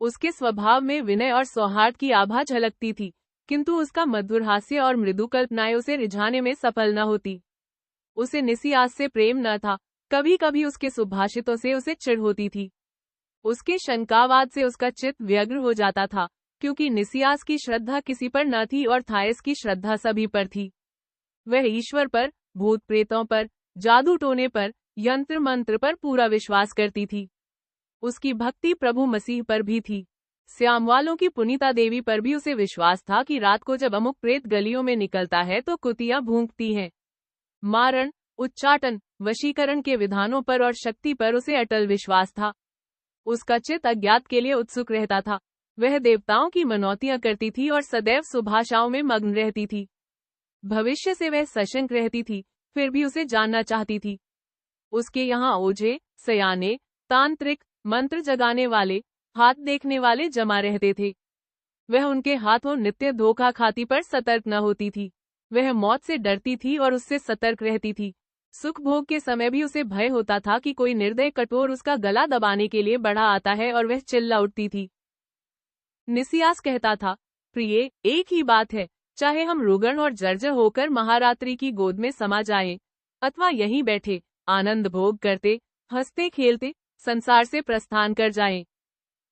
उसके स्वभाव में विनय और सौहार्द की आभा झलकती थी, किंतु उसका मधुर हास्य और मृदु कल्पनाएं उसे रिझाने में सफल न होती। उसे निसियास से प्रेम न था, कभी कभी उसके सुभाषितों से उसे चिढ़ होती थी। उसके शंकावाद से उसका चित्त व्यग्र हो जाता था, क्योंकि निसियास की श्रद्धा किसी पर न थी और थायस की श्रद्धा सभी पर थी। वह ईश्वर पर, भूत प्रेतों पर, जादू टोने पर, यंत्र मंत्र पर पूरा विश्वास करती थी। उसकी भक्ति प्रभु मसीह पर भी थी। श्यामवालों की पुनीता देवी पर भी उसे विश्वास था कि रात को जब अमुक प्रेत गलियों में निकलता है तो कुतियां भूंकती हैं। मारण, उच्चाटन, वशीकरण के विधानों पर और शक्ति पर उसे अटल विश्वास था। उसका चित्त अज्ञात के लिए उत्सुक रहता था। वह देवताओं की मनौतियां करती थी और सदैव सुभाषाओं में मग्न रहती थी। भविष्य से वह सशंक रहती थी, फिर भी उसे जानना चाहती थी। उसके यहाँ ओझे, सयाने, तांत्रिक, मंत्र जगाने वाले, हाथ देखने वाले जमा रहते थे। वह उनके हाथों नित्य धोखा खाती पर सतर्क न होती थी। वह मौत से डरती थी और उससे सतर्क रहती थी। सुख भोग के समय भी उसे भय होता था कि कोई निर्दय कठोर उसका गला दबाने के लिए बढ़ा आता है, और वह चिल्ला उठती थी। निसियास कहता था, प्रिय, एक ही बात है, चाहे हम रुग्ण और जर्जर होकर महारात्रि की गोद में समा जाएं, अथवा यहीं बैठे आनंद भोग करते, हंसते खेलते संसार से प्रस्थान कर जाएं।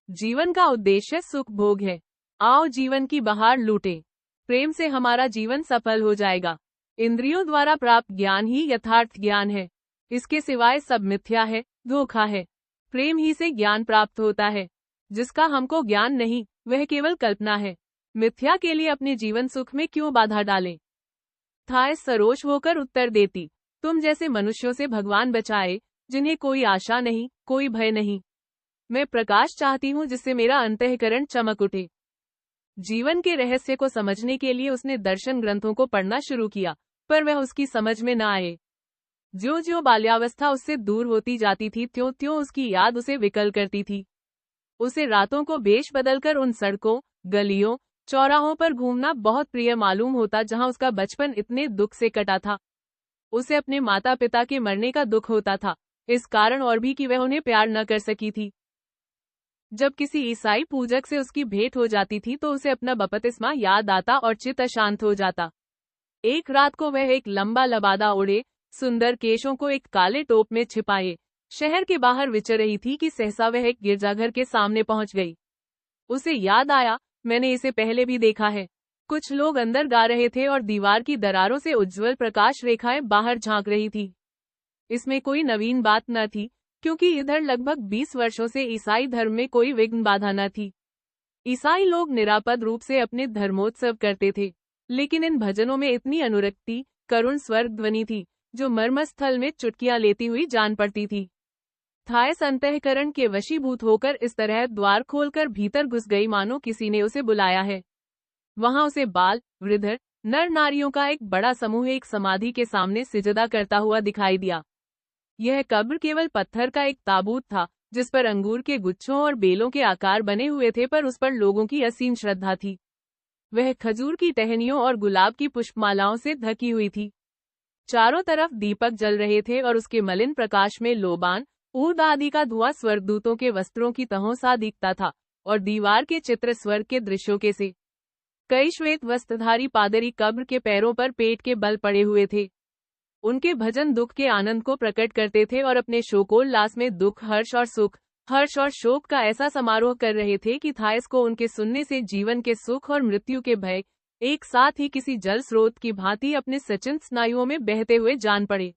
जीवन का उद्देश्य सुख भोग है। आओ जीवन की बहार लूटें। प्रेम से हमारा जीवन सफल हो जाएगा। इंद्रियों द्वारा प्राप्त ज्ञान ही यथार्थ ज्ञान है। इसके सिवाय सब मिथ्या है, धोखा है। प्रेम ही से ज्ञान प्राप्त होता है। जिसका हमको ज्ञान नहीं, वह केवल कल्पना है। मिथ्या के लिए अपने जीवन सुख में क्यों बाधा डालें? थायस सरोष होकर उत्तर देती, तुम जैसे मनुष्यों से भगवान बचाए, जिन्हें कोई आशा नहीं, कोई भय नहीं। मैं प्रकाश चाहती हूँ जिससे मेरा अंतःकरण चमक उठे। जीवन के रहस्य को समझने के लिए उसने दर्शन ग्रंथों को पढ़ना शुरू किया, पर वह उसकी समझ में न आए। ज्यों ज्यों बाल्यावस्था उससे दूर होती जाती थी, त्यों त्यों उसकी याद उसे विकल करती थी। उसे रातों को भेष बदलकर उन सड़कों, गलियों, चौराहों पर घूमना बहुत प्रिय मालूम होता जहां उसका बचपन इतने दुख से कटा था। उसे अपने माता पिता के मरने का दुख होता था, इस कारण और भी कि वह उन्हें प्यार न कर सकी थी। जब किसी ईसाई पूजक से उसकी भेंट हो जाती थी तो उसे अपना बपतिस्मा याद आता और चित्त अशांत हो जाता। एक रात को वह एक लंबा लबादा ओढ़े, सुंदर केशों को एक काले टोप में छिपाए, शहर के बाहर विचर रही थी कि सहसा वह एक गिरजाघर के सामने पहुंच गई। उसे याद आया, मैंने इसे पहले भी देखा है। कुछ लोग अंदर गा रहे थे और दीवार की दरारों से उज्जवल प्रकाश रेखाएं बाहर झांक रही थी। इसमें कोई नवीन बात न थी, क्योंकि इधर लगभग 20 वर्षों से ईसाई धर्म में कोई विघ्न बाधा न थी। ईसाई लोग निरापद रूप से अपने धर्मोत्सव करते थे, लेकिन इन भजनों में इतनी अनुरक्ति, करुण स्वर्ग ध्वनि थी, जो मर्मस्थल में चुटकियां लेती हुई जान पड़ती थी। थायस अंतःकरण के वशीभूत होकर इस तरह द्वार खोलकर भीतर घुस गई मानो किसी ने उसे बुलाया है। वहां उसे बाल, वृद्ध, नर नारियों का एक बड़ा समूह एक समाधि के सामने सिजदा करता हुआ दिखाई दिया। यह कब्र केवल पत्थर का एक ताबूत था, जिस पर अंगूर के गुच्छों और बेलों के आकार बने हुए थे, पर उस पर लोगों की असीम श्रद्धा थी। वह खजूर की टहनियों और गुलाब की पुष्पमालाओं से ढकी हुई थी। चारों तरफ दीपक जल रहे थे और उसके मलिन प्रकाश में लोबान, ऊद आदि का धुआं स्वर्गदूतों के वस्त्रों की तहों सा दिखता था, और दीवार के चित्र स्वर्ग के दृश्यों के से। कई श्वेत वस्त्रधारी पादरी कब्र के पैरों पर पेट के बल पड़े हुए थे। उनके भजन दुख के आनंद को प्रकट करते थे और अपने शोकोल्लास में दुख, हर्ष और सुख, हर्ष और शोक का ऐसा समारोह कर रहे थे कि थायस को उनके सुनने से जीवन के सुख और मृत्यु के भय एक साथ ही किसी जल स्रोत की भांति अपने सचिन स्नायुओं में बहते हुए जान पड़े।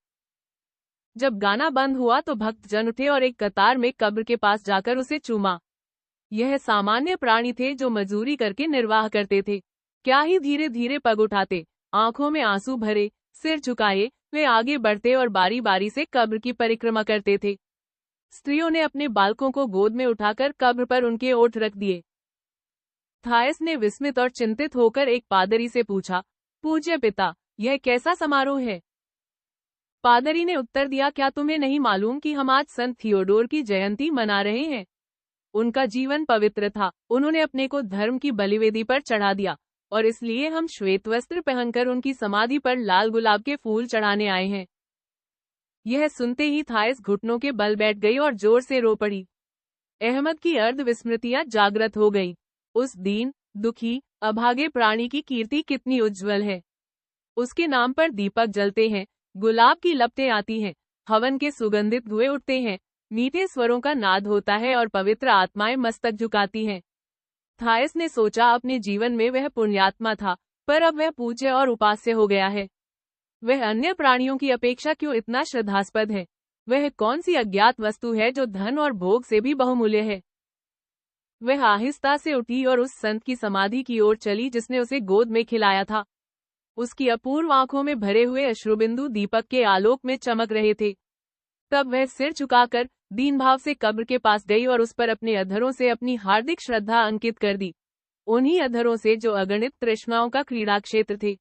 जब गाना बंद हुआ तो भक्तजन उठे और एक कतार में कब्र के पास जाकर उसे चूमा। यह सामान्य प्राणी थे जो मजदूरी करके निर्वाह करते थे। क्या ही धीरे धीरे पग उठाते, आंखों में आंसू भरे, सिर झुकाए वे आगे बढ़ते और बारी बारी से कब्र की परिक्रमा करते थे। स्त्रियों ने अपने बालकों को गोद में उठाकर कब्र पर उनके ओठ रख दिए। थायस ने विस्मित और चिंतित होकर एक पादरी से पूछा, पूज्य पिता, यह कैसा समारोह है? पादरी ने उत्तर दिया, क्या तुम्हें नहीं मालूम कि हम आज संत थियोडोर की जयंती मना रहे हैं? उनका जीवन पवित्र था, उन्होंने अपने को धर्म की बलिवेदी पर चढ़ा दिया और इसलिए हम श्वेत वस्त्र पहनकर उनकी समाधि पर लाल गुलाब के फूल चढ़ाने आए हैं। यह सुनते ही थायस घुटनों के बल बैठ गई और जोर से रो पड़ी। अहमद की अर्ध विस्मृतियां जागृत हो गई। उस दीन, दुखी, अभागे प्राणी की कीर्ति कितनी उज्जवल है। उसके नाम पर दीपक जलते हैं, गुलाब की लपटें आती हैं, हवन के सुगंधित धुएं उठते हैं, मीठे स्वरों का नाद होता है और पवित्र आत्माएं मस्तक झुकाती हैं। थायस ने सोचा अपने जीवन में वह पुण्यात्मा था, पर अब वह पूज्य और उपास्य हो गया है। वह अन्य प्राणियों की अपेक्षा क्यों इतना श्रद्धास्पद है? वह कौन सी अज्ञात वस्तु है जो धन और भोग से भी बहुमूल्य है? वह आहिस्ता से उठी और उस संत की समाधि की ओर चली जिसने उसे गोद में खिलाया था। उसकी अपूर्व आंखों में भरे हुए अश्रुबिंदु दीपक के आलोक में चमक रहे थे। तब वह सिर झुकाकर दीन भाव से कब्र के पास गई और उस पर अपने अधरों से अपनी हार्दिक श्रद्धा अंकित कर दी, उन्हीं अधरों से जो अगणित तृष्णाओं का क्रीड़ा क्षेत्र थे।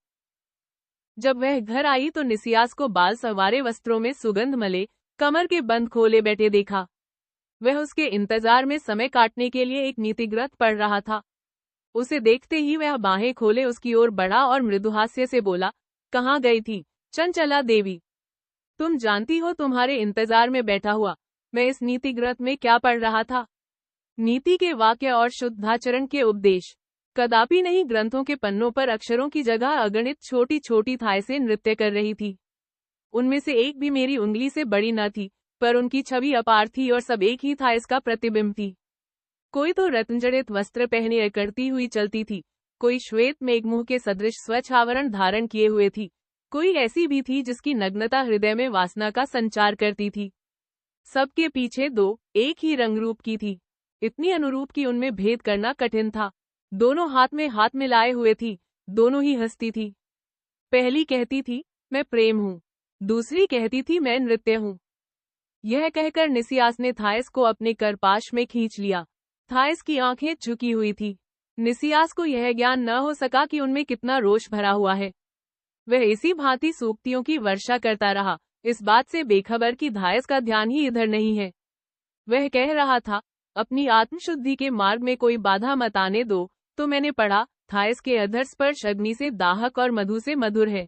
जब वह घर आई तो निसियास को बाल सवारे वस्त्रों में सुगंध मले, कमर के बंद खोले बैठे देखा। वह उसके इंतजार में समय काटने के लिए एक नीतिग्रंथ पढ़ रहा था। उसे देखते ही वह बाहें खोले उसकी ओर बढ़ा और मृदुहास्य से बोला, कहाँ गई थी चंचला देवी? तुम जानती हो तुम्हारे इंतजार में बैठा हुआ मैं इस नीति ग्रंथ में क्या पढ़ रहा था? नीति के वाक्य और शुद्धाचरण के उपदेश। कदापि नहीं। ग्रंथों के पन्नों पर अक्षरों की जगह अगणित छोटी छोटी थाई से नृत्य कर रही थी। उनमें से एक भी मेरी उंगली से बड़ी न थी, पर उनकी छवि अपार थी और सब एक ही था इसका प्रतिबिंब थी। कोई तो रत्नजड़ित वस्त्र पहने करती हुई चलती थी, कोई श्वेत मेघमुख के सदृश स्वच्छ आवरण धारण किए हुए थी, कोई ऐसी भी थी जिसकी नग्नता हृदय में वासना का संचार करती थी। सबके पीछे दो एक ही रंग रूप की थी, इतनी अनुरूप कि उनमें भेद करना कठिन था। दोनों हाथ में हाथ मिलाए हुए थी, दोनों ही हंसती थी। पहली कहती थी मैं प्रेम हूँ, दूसरी कहती थी मैं नृत्य हूँ। यह कहकर निसियास ने थायस को अपने करपाश में खींच लिया। थायस की आंखें झुकी हुई थी। निसियास को यह ज्ञान न हो सका कि उनमें कितना रोष भरा हुआ है। वह इसी भांति सूक्तियों की वर्षा करता रहा, इस बात से बेखबर कि थायस का ध्यान ही इधर नहीं है। वह कह रहा था, अपनी आत्मशुद्धि के मार्ग में कोई बाधा मत आने दो। तो मैंने पढ़ा, थायस के अधर स्पर्श अग्नि से दाहक और मधु से मधुर है।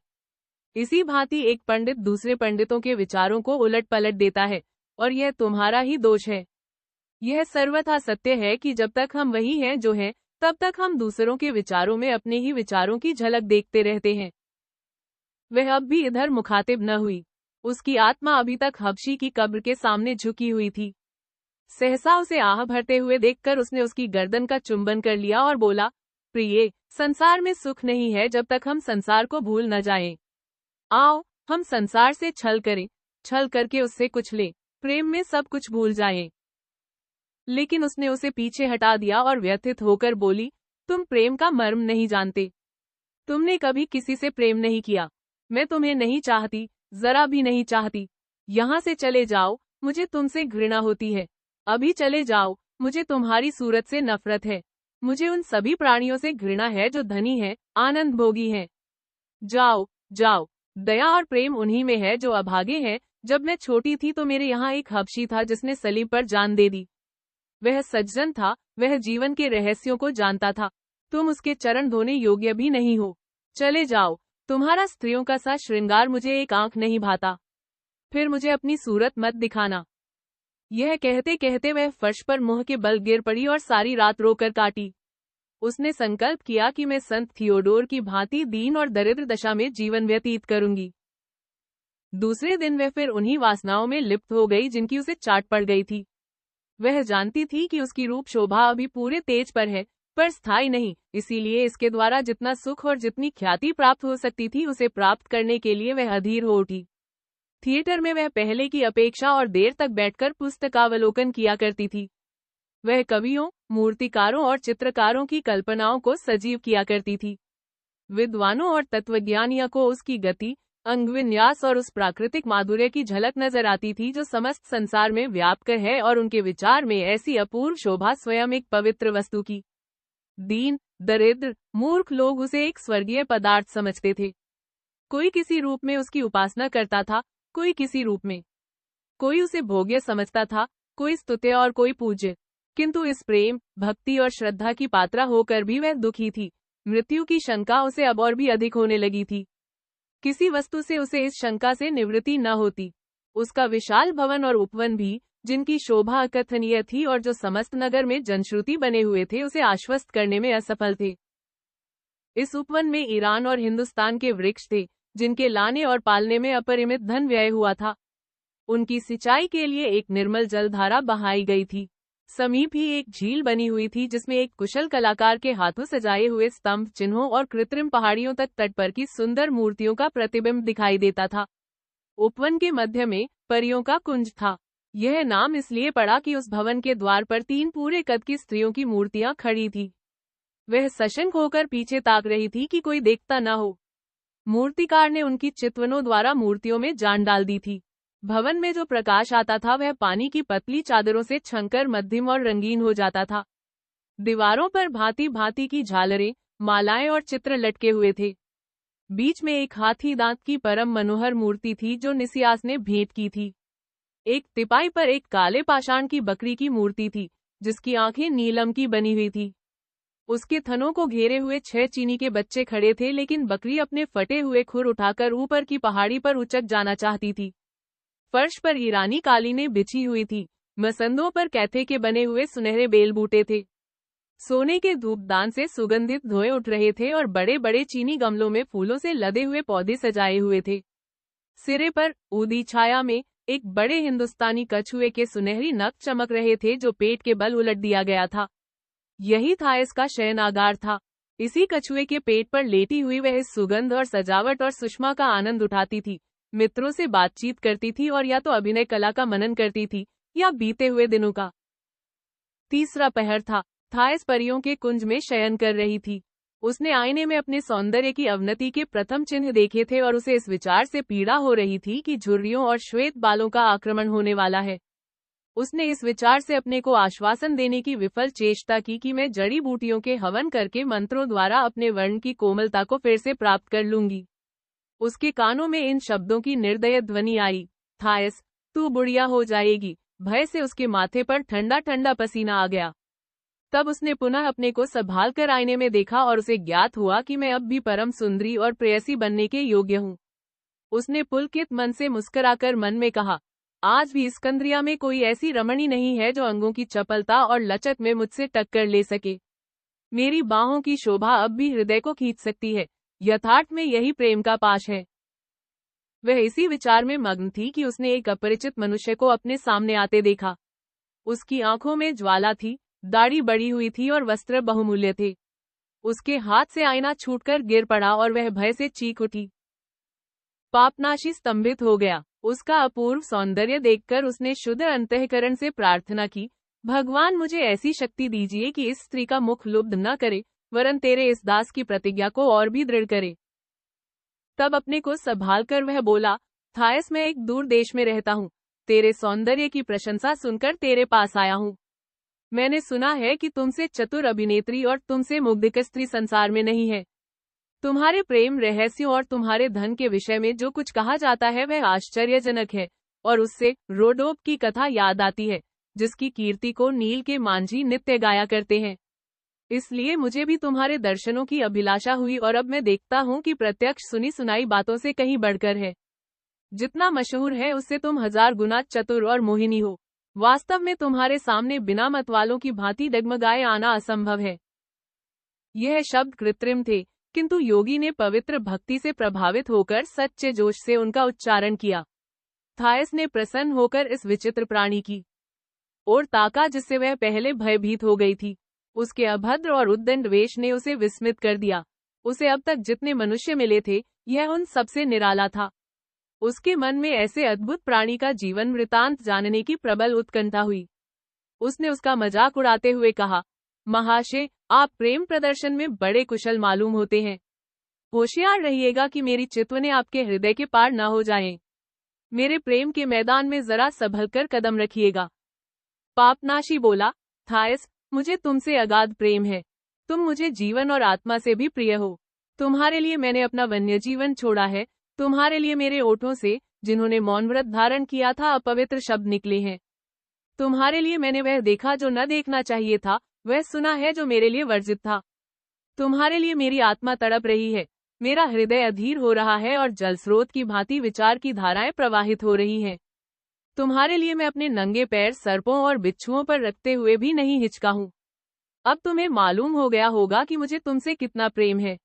इसी भांति एक पंडित दूसरे पंडितों के विचारों को उलट पलट देता है, और यह तुम्हारा ही दोष है। यह सर्वथा सत्य है कि जब तक हम वही हैं जो हैं, तब तक हम दूसरों के विचारों में अपने ही विचारों की झलक देखते रहते हैं। वह अब भी इधर मुखातिब न हुई। उसकी आत्मा अभी तक हबशी की कब्र के सामने झुकी हुई थी। सहसा उसे आह भरते हुए देखकर उसने उसकी गर्दन का चुंबन कर लिया और बोला, प्रिय, संसार में सुख नहीं है जब तक हम संसार को भूल न जाएं। आओ, हम संसार से छल करें, छल करके उससे कुछ लें, प्रेम में सब कुछ भूल जाएं। लेकिन उसने उसे पीछे हटा दिया और व्यथित होकर बोली, तुम प्रेम का मर्म नहीं जानते। तुमने कभी किसी से प्रेम नहीं किया। मैं तुम्हें नहीं चाहती, जरा भी नहीं चाहती। यहाँ से चले जाओ, मुझे तुमसे घृणा होती है। अभी चले जाओ, मुझे तुम्हारी सूरत से नफरत है। मुझे उन सभी प्राणियों से घृणा है जो धनी है, आनंद भोगी हैं। जाओ, जाओ। दया और प्रेम उन्हीं में है जो अभागे हैं। जब मैं छोटी थी तो मेरे यहाँ एक हबशी था जिसने सलीब पर जान दे दी। वह सज्जन था, वह जीवन के रहस्यों को जानता था। तुम उसके चरण धोने योग्य भी नहीं हो। चले जाओ, तुम्हारा स्त्रियों का सा श्रृंगार मुझे एक आंख नहीं भाता। फिर मुझे अपनी सूरत मत दिखाना। यह कहते कहते वह फर्श पर मुंह के बल गिर पड़ी और सारी रात रोकर काटी। उसने संकल्प किया कि मैं संत थियोडोर की भांति दीन और दरिद्र दशा में जीवन व्यतीत करूंगी। दूसरे दिन वह फिर उन्हीं वासनाओं में लिप्त हो गई जिनकी उसे चाट पड़ गई थी। वह जानती थी कि उसकी रूप शोभा अभी पूरे तेज पर है, पर स्थायी नहीं, इसीलिए इसके द्वारा जितना सुख और जितनी ख्याति प्राप्त हो सकती थी उसे प्राप्त करने के लिए वह अधीर हो उठी। थिएटर में वह पहले की अपेक्षा और देर तक बैठकर पुस्तकावलोकन किया करती थी। वह कवियों, मूर्तिकारों और चित्रकारों की कल्पनाओं को सजीव किया करती थी। विद्वानों और तत्वज्ञानियों को उसकी गति, अंग विन्यास और उस प्राकृतिक माधुर्य की झलक नजर आती थी जो समस्त संसार में व्याप्त है, और उनके विचार में ऐसी अपूर्व शोभा स्वयं एक पवित्र वस्तु की। दीन, दरिद्र, मूर्ख लोग उसे एक स्वर्गीय पदार्थ समझते थे। कोई किसी रूप में उसकी उपासना करता था, कोई किसी रूप में। कोई उसे भोग्य समझता था, कोई स्तुत्य और कोई पूज्य। किंतु इस प्रेम, भक्ति और श्रद्धा की पात्रा होकर भी वह दुखी थी। मृत्यु की शंका उसे अब और भी अधिक होने लगी थी। किसी वस्तु से उसे इस शंका से निवृत्ति न होती। उसका विशाल भवन और उपवन भी, जिनकी शोभा अकथनीय थी और जो समस्त नगर में जनश्रुति बने हुए थे, उसे आश्वस्त करने में असफल थे। इस उपवन में ईरान और हिंदुस्तान के वृक्ष थे, जिनके लाने और पालने में अपरिमित धन व्यय हुआ था। उनकी सिंचाई के लिए एक निर्मल जलधारा बहाई गई थी। समीप ही एक झील बनी हुई थी, जिसमें एक कुशल कलाकार के हाथों सजाए हुए स्तंभ चिन्हों और कृत्रिम पहाड़ियों तक तट पर की सुंदर मूर्तियों का प्रतिबिंब दिखाई देता था। उपवन के मध्य में परियों का कुंज था। यह नाम इसलिए पड़ा कि उस भवन के द्वार पर 3 पूरे कद की स्त्रियों की मूर्तियां खड़ी थी। वह सशंक होकर पीछे ताक रही थी कि कोई देखता न हो। मूर्तिकार ने उनकी चितवनों द्वारा मूर्तियों में जान डाल दी थी। भवन में जो प्रकाश आता था वह पानी की पतली चादरों से छनकर मध्यम और रंगीन हो जाता था। दीवारों पर भांति भांति की झालरें, मालाएं और चित्र लटके हुए थे। बीच में एक हाथी दांत की परम मनोहर मूर्ति थी जो निसियास ने भेंट की थी। एक तिपाई पर एक काले पाषाण की बकरी की मूर्ति थी, जिसकी आंखें नीलम की बनी हुई थी। उसके थनों को घेरे हुए 6 चीनी के बच्चे खड़े थे, लेकिन बकरी अपने फटे हुए खुर उठाकर ऊपर की पहाड़ी पर उचक जाना चाहती थी। फर्श पर ईरानी कालीनें बिछी हुई थी। मसंदों पर कैथे के बने हुए सुनहरे बेल बूटे थे। सोने के धूपदान से सुगंधित धुएं उठ रहे थे और बड़े बड़े चीनी गमलों में फूलों से लदे हुए पौधे सजाए हुए थे। सिरे पर ऊदी छाया में एक बड़े हिंदुस्तानी कछुए के सुनहरी नख चमक रहे थे, जो पेट के बल उलट दिया गया था। यही था इसका शयनागार था। इसी कछुए के पेट पर लेटी हुई वह इस सुगंध और सजावट और सुषमा का आनंद उठाती थी, मित्रों से बातचीत करती थी और या तो अभिनय कला का मनन करती थी या बीते हुए दिनों का। तीसरा पहर था। थाइस परियों के कुंज में शयन कर रही थी। उसने आईने में अपने सौंदर्य की अवनति के प्रथम चिन्ह देखे थे और उसे इस विचार से पीड़ा हो रही थी कि झुर्रियों और श्वेत बालों का आक्रमण होने वाला है। उसने इस विचार से अपने को आश्वासन देने की विफल चेष्टा की कि मैं जड़ी बूटियों के हवन करके मंत्रों द्वारा अपने वर्ण की कोमलता को फिर से प्राप्त कर लूंगी। उसके कानों में इन शब्दों की निर्दय ध्वनि आई, थाइस, तू बुढ़िया हो जाएगी। भय से उसके माथे पर ठंडा ठंडा पसीना आ गया। तब उसने पुनः अपने को संभाल कर आईने में देखा और उसे ज्ञात हुआ कि मैं अब भी परम सुंदरी और प्रेयसी बनने के योग्य हूँ। उसने पुलकित मन से मुस्कुराकर मन में कहा, आज भी स्कंद्रिया में कोई ऐसी रमणी नहीं है जो अंगों की चपलता और लचक में मुझसे टक्कर ले सके। मेरी बाहों की शोभा अब भी हृदय को खींच सकती है। यथार्थ में यही प्रेम का पाश है। वह इसी विचार में मग्न थी कि उसने एक अपरिचित मनुष्य को अपने सामने आते देखा। उसकी आंखों में ज्वाला थी, दाढ़ी बढ़ी हुई थी और वस्त्र बहुमूल्य थे। उसके हाथ से आईना छूटकर गिर पड़ा और वह भय से चीख उठी। पापनाशी स्तंभित हो गया। उसका अपूर्व सौंदर्य देखकर उसने शुद्ध अंतःकरण से प्रार्थना की, भगवान मुझे ऐसी शक्ति दीजिए कि इस स्त्री का मुख लुब्ध न करे, वरन तेरे इस दास की प्रतिज्ञा को और भी दृढ़ करे। तब अपने को संभाल कर वह बोला, थाइस, मैं एक दूर देश में रहता हूँ। तेरे सौंदर्य की प्रशंसा सुनकर तेरे पास आया हूँ। मैंने सुना है कि तुमसे चतुर अभिनेत्री और तुमसे मुग्ध स्त्री संसार में नहीं है। तुम्हारे प्रेम रहस्यों और तुम्हारे धन के विषय में जो कुछ कहा जाता है वह आश्चर्यजनक है, और उससे रोडोप की कथा याद आती है, जिसकी कीर्ति को नील के मांझी नित्य गाया करते हैं। इसलिए मुझे भी तुम्हारे दर्शनों की अभिलाषा हुई और अब मैं देखता हूँ कि प्रत्यक्ष सुनी सुनाई बातों से कहीं बढ़कर है। जितना मशहूर है उससे तुम 1000 गुना चतुर और मोहिनी हो। वास्तव में तुम्हारे सामने बिना मतवालों की भांति डगमगाए आना असंभव है। यह शब्द कृत्रिम थे, किंतु योगी ने पवित्र भक्ति से प्रभावित होकर सच्चे जोश से उनका उच्चारण किया। थाइस ने प्रसन्न होकर इस विचित्र प्राणी की ओर ताका जिससे वह पहले भयभीत हो गई थी। उसके अभद्र और उद्दंड वेश ने उसे विस्मित कर दिया। उसे अब तक जितने मनुष्य मिले थे, यह उन सबसे निराला था। उसके मन में ऐसे अद्भुत प्राणी का जीवन वृतांत जानने की प्रबल उत्कंठा हुई। उसने उसका मजाक उड़ाते हुए कहा, महाशय, आप प्रेम प्रदर्शन में बड़े कुशल मालूम होते हैं। होशियार रहिएगा कि मेरी चितवने आपके हृदय के पार न हो जाएं। मेरे प्रेम के मैदान में जरा संभल कर कदम रखिएगा। पापनाशी बोला, थायस, मुझे तुमसे अगाध प्रेम है। तुम मुझे जीवन और आत्मा से भी प्रिय हो। तुम्हारे लिए मैंने अपना वन्य जीवन छोड़ा है। तुम्हारे लिए मेरे ओठों से, जिन्होंने मौन व्रत धारण किया था, अपवित्र शब्द निकले हैं। तुम्हारे लिए मैंने वह देखा जो न देखना चाहिए था, वह सुना है जो मेरे लिए वर्जित था। तुम्हारे लिए मेरी आत्मा तड़प रही है। मेरा हृदय अधीर हो रहा है और जलस्रोत की भांति विचार की धाराएं प्रवाहित हो रही हैं। तुम्हारे लिए मैं अपने नंगे पैर सर्पों और बिच्छुओं पर रखते हुए भी नहीं हिचका हूं। अब तुम्हें मालूम हो गया होगा कि मुझे तुमसे कितना प्रेम है।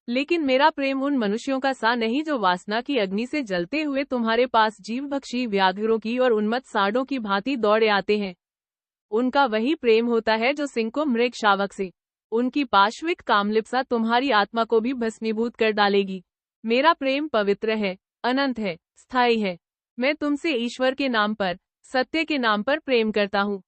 लेकिन मेरा प्रेम उन मनुष्यों का सा नहीं जो वासना की अग्नि से जलते हुए तुम्हारे पास जीवभक्षी व्याघ्रों की और उन्मत्त सांडों की भांति दौड़े आते हैं। उनका वही प्रेम होता है जो सिंह को मृग शावक से। उनकी पाश्विक कामलिप्सा तुम्हारी आत्मा को भी भस्मीभूत कर डालेगी। मेरा प्रेम पवित्र है, अनंत है, स्थायी है। मैं तुमसे ईश्वर के नाम पर, सत्य के नाम पर प्रेम करता हूँ।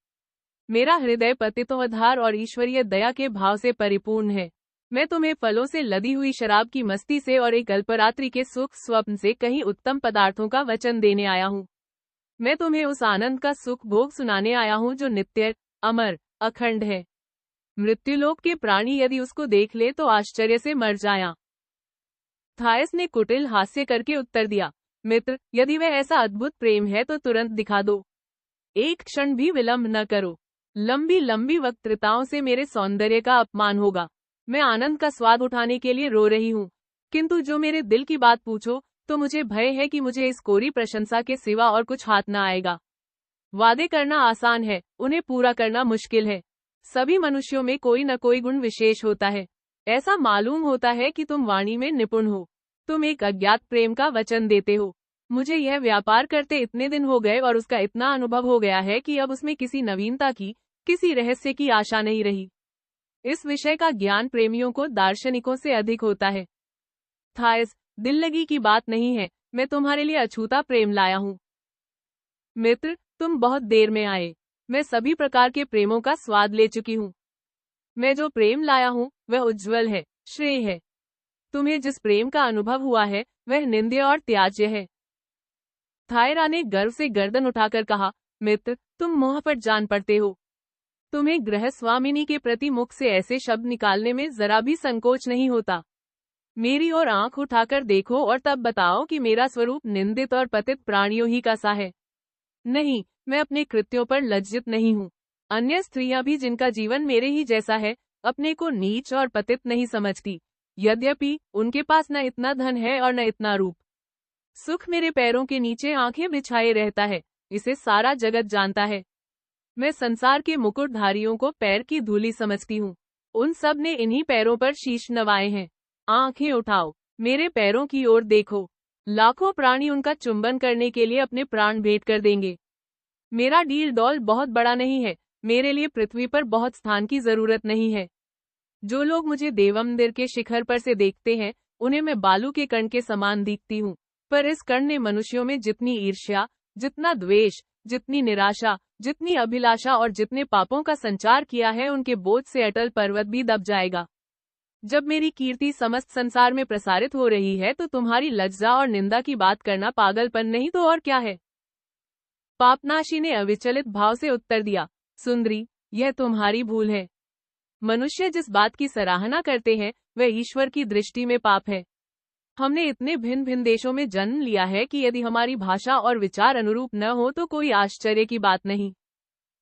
मेरा हृदय पतितोद्धार और ईश्वरीय दया के भाव से परिपूर्ण है। मैं तुम्हें फलों से लदी हुई शराब की मस्ती से और एक अल्परात्रि के सुख स्वप्न से कहीं उत्तम पदार्थों का वचन देने आया हूँ। मैं तुम्हें उस आनंद का सुख भोग सुनाने आया हूँ जो नित्य, अमर, अखंड है। मृत्युलोक के प्राणी यदि उसको देख ले तो आश्चर्य से मर जाया। थायस ने कुटिल हास्य करके उत्तर दिया, मित्र, यदि वह ऐसा अद्भुत प्रेम है तो तुरंत दिखा दो। एक क्षण भी विलंब न करो। लंबी लंबी वक्तृताओं से मेरे सौंदर्य का अपमान होगा। मैं आनंद का स्वाद उठाने के लिए रो रही हूँ, किंतु जो मेरे दिल की बात पूछो तो मुझे भय है कि मुझे इस कोरी प्रशंसा के सिवा और कुछ हाथ न आएगा। वादे करना आसान है, उन्हें पूरा करना मुश्किल है। सभी मनुष्यों में कोई न कोई गुण विशेष होता है। ऐसा मालूम होता है कि तुम वाणी में निपुण हो। तुम एक अज्ञात प्रेम का वचन देते हो। मुझे यह व्यापार करते इतने दिन हो गए और उसका इतना अनुभव हो गया है कि अब उसमें किसी नवीनता की, किसी रहस्य की आशा नहीं रही। इस विषय का ज्ञान प्रेमियों को दार्शनिकों से अधिक होता है। थायस, दिल लगी की बात नहीं है। मैं तुम्हारे लिए अछूता प्रेम लाया हूँ। मित्र, तुम बहुत देर में आए। मैं सभी प्रकार के प्रेमों का स्वाद ले चुकी हूँ। मैं जो प्रेम लाया हूँ वह उज्जवल है, श्रेय है। तुम्हें जिस प्रेम का अनुभव हुआ है वह निंद्य और त्याज्य है। थायरा ने गर्व से गर्दन उठाकर कहा, मित्र, तुम मोहपट जान पड़ते हो। तुम्हें गृह स्वामिनी के प्रति मुख से ऐसे शब्द निकालने में जरा भी संकोच नहीं होता। मेरी ओर आंख उठाकर देखो और तब बताओ कि मेरा स्वरूप निंदित और पतित प्राणियों ही का सा है। नहीं, मैं अपने कृत्यों पर लज्जित नहीं हूँ। अन्य स्त्रियां भी जिनका जीवन मेरे ही जैसा है, अपने को नीच और पतित नहीं समझती। यद्यपि उनके पास न इतना धन है और न इतना रूप। सुख मेरे पैरों के नीचे आंखें बिछाए रहता है, इसे सारा जगत जानता है। मैं संसार के मुकुटधारियों को पैर की धूली समझती हूँ। उन सब ने इन्हीं पैरों पर शीश नवाए हैं। आंखें उठाओ, मेरे पैरों की ओर देखो। लाखों प्राणी उनका चुंबन करने के लिए अपने प्राण भेंट कर देंगे। मेरा डील डॉल बहुत बड़ा नहीं है। मेरे लिए पृथ्वी पर बहुत स्थान की जरूरत नहीं है। जो लोग मुझे देवमंदिर के शिखर पर से देखते हैं, उन्हें मैं बालू के कण के समान दिखती हूँ। पर इस कण ने मनुष्यों में जितनी ईर्ष्या, जितना द्वेष, जितनी निराशा, जितनी अभिलाषा और जितने पापों का संचार किया है, उनके बोझ से अटल पर्वत भी दब जाएगा। जब मेरी कीर्ति समस्त संसार में प्रसारित हो रही है तो तुम्हारी लज्जा और निंदा की बात करना पागलपन नहीं तो और क्या है। पापनाशी ने अविचलित भाव से उत्तर दिया, सुंदरी, यह तुम्हारी भूल है। मनुष्य जिस बात की सराहना करते हैं वह ईश्वर की दृष्टि में पाप है। हमने इतने भिन्न भिन्न देशों में जन्म लिया है कि यदि हमारी भाषा और विचार अनुरूप न हो तो कोई आश्चर्य की बात नहीं।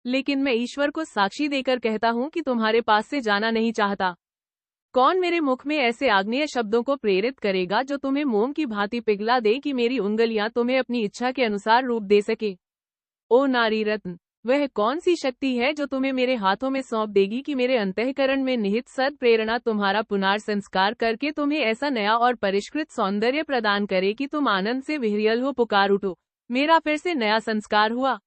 लेकिन मैं ईश्वर को साक्षी देकर कहता हूँ कि तुम्हारे पास से जाना नहीं चाहता। कौन मेरे मुख में ऐसे आग्नेय शब्दों को प्रेरित करेगा जो तुम्हें मोम की भांति पिघला दे कि मेरी उंगलियां तुम्हें अपनी इच्छा के अनुसार रूप दे सके। ओ नारी रत्न, वह कौन सी शक्ति है जो तुम्हें मेरे हाथों में सौंप देगी कि मेरे अंतःकरण में निहित सद प्रेरणा तुम्हारा पुनर्संस्कार करके तुम्हें ऐसा नया और परिष्कृत सौंदर्य प्रदान करे कि तुम आनंद से विह्वल हो पुकार उठो, मेरा फिर से नया संस्कार हुआ।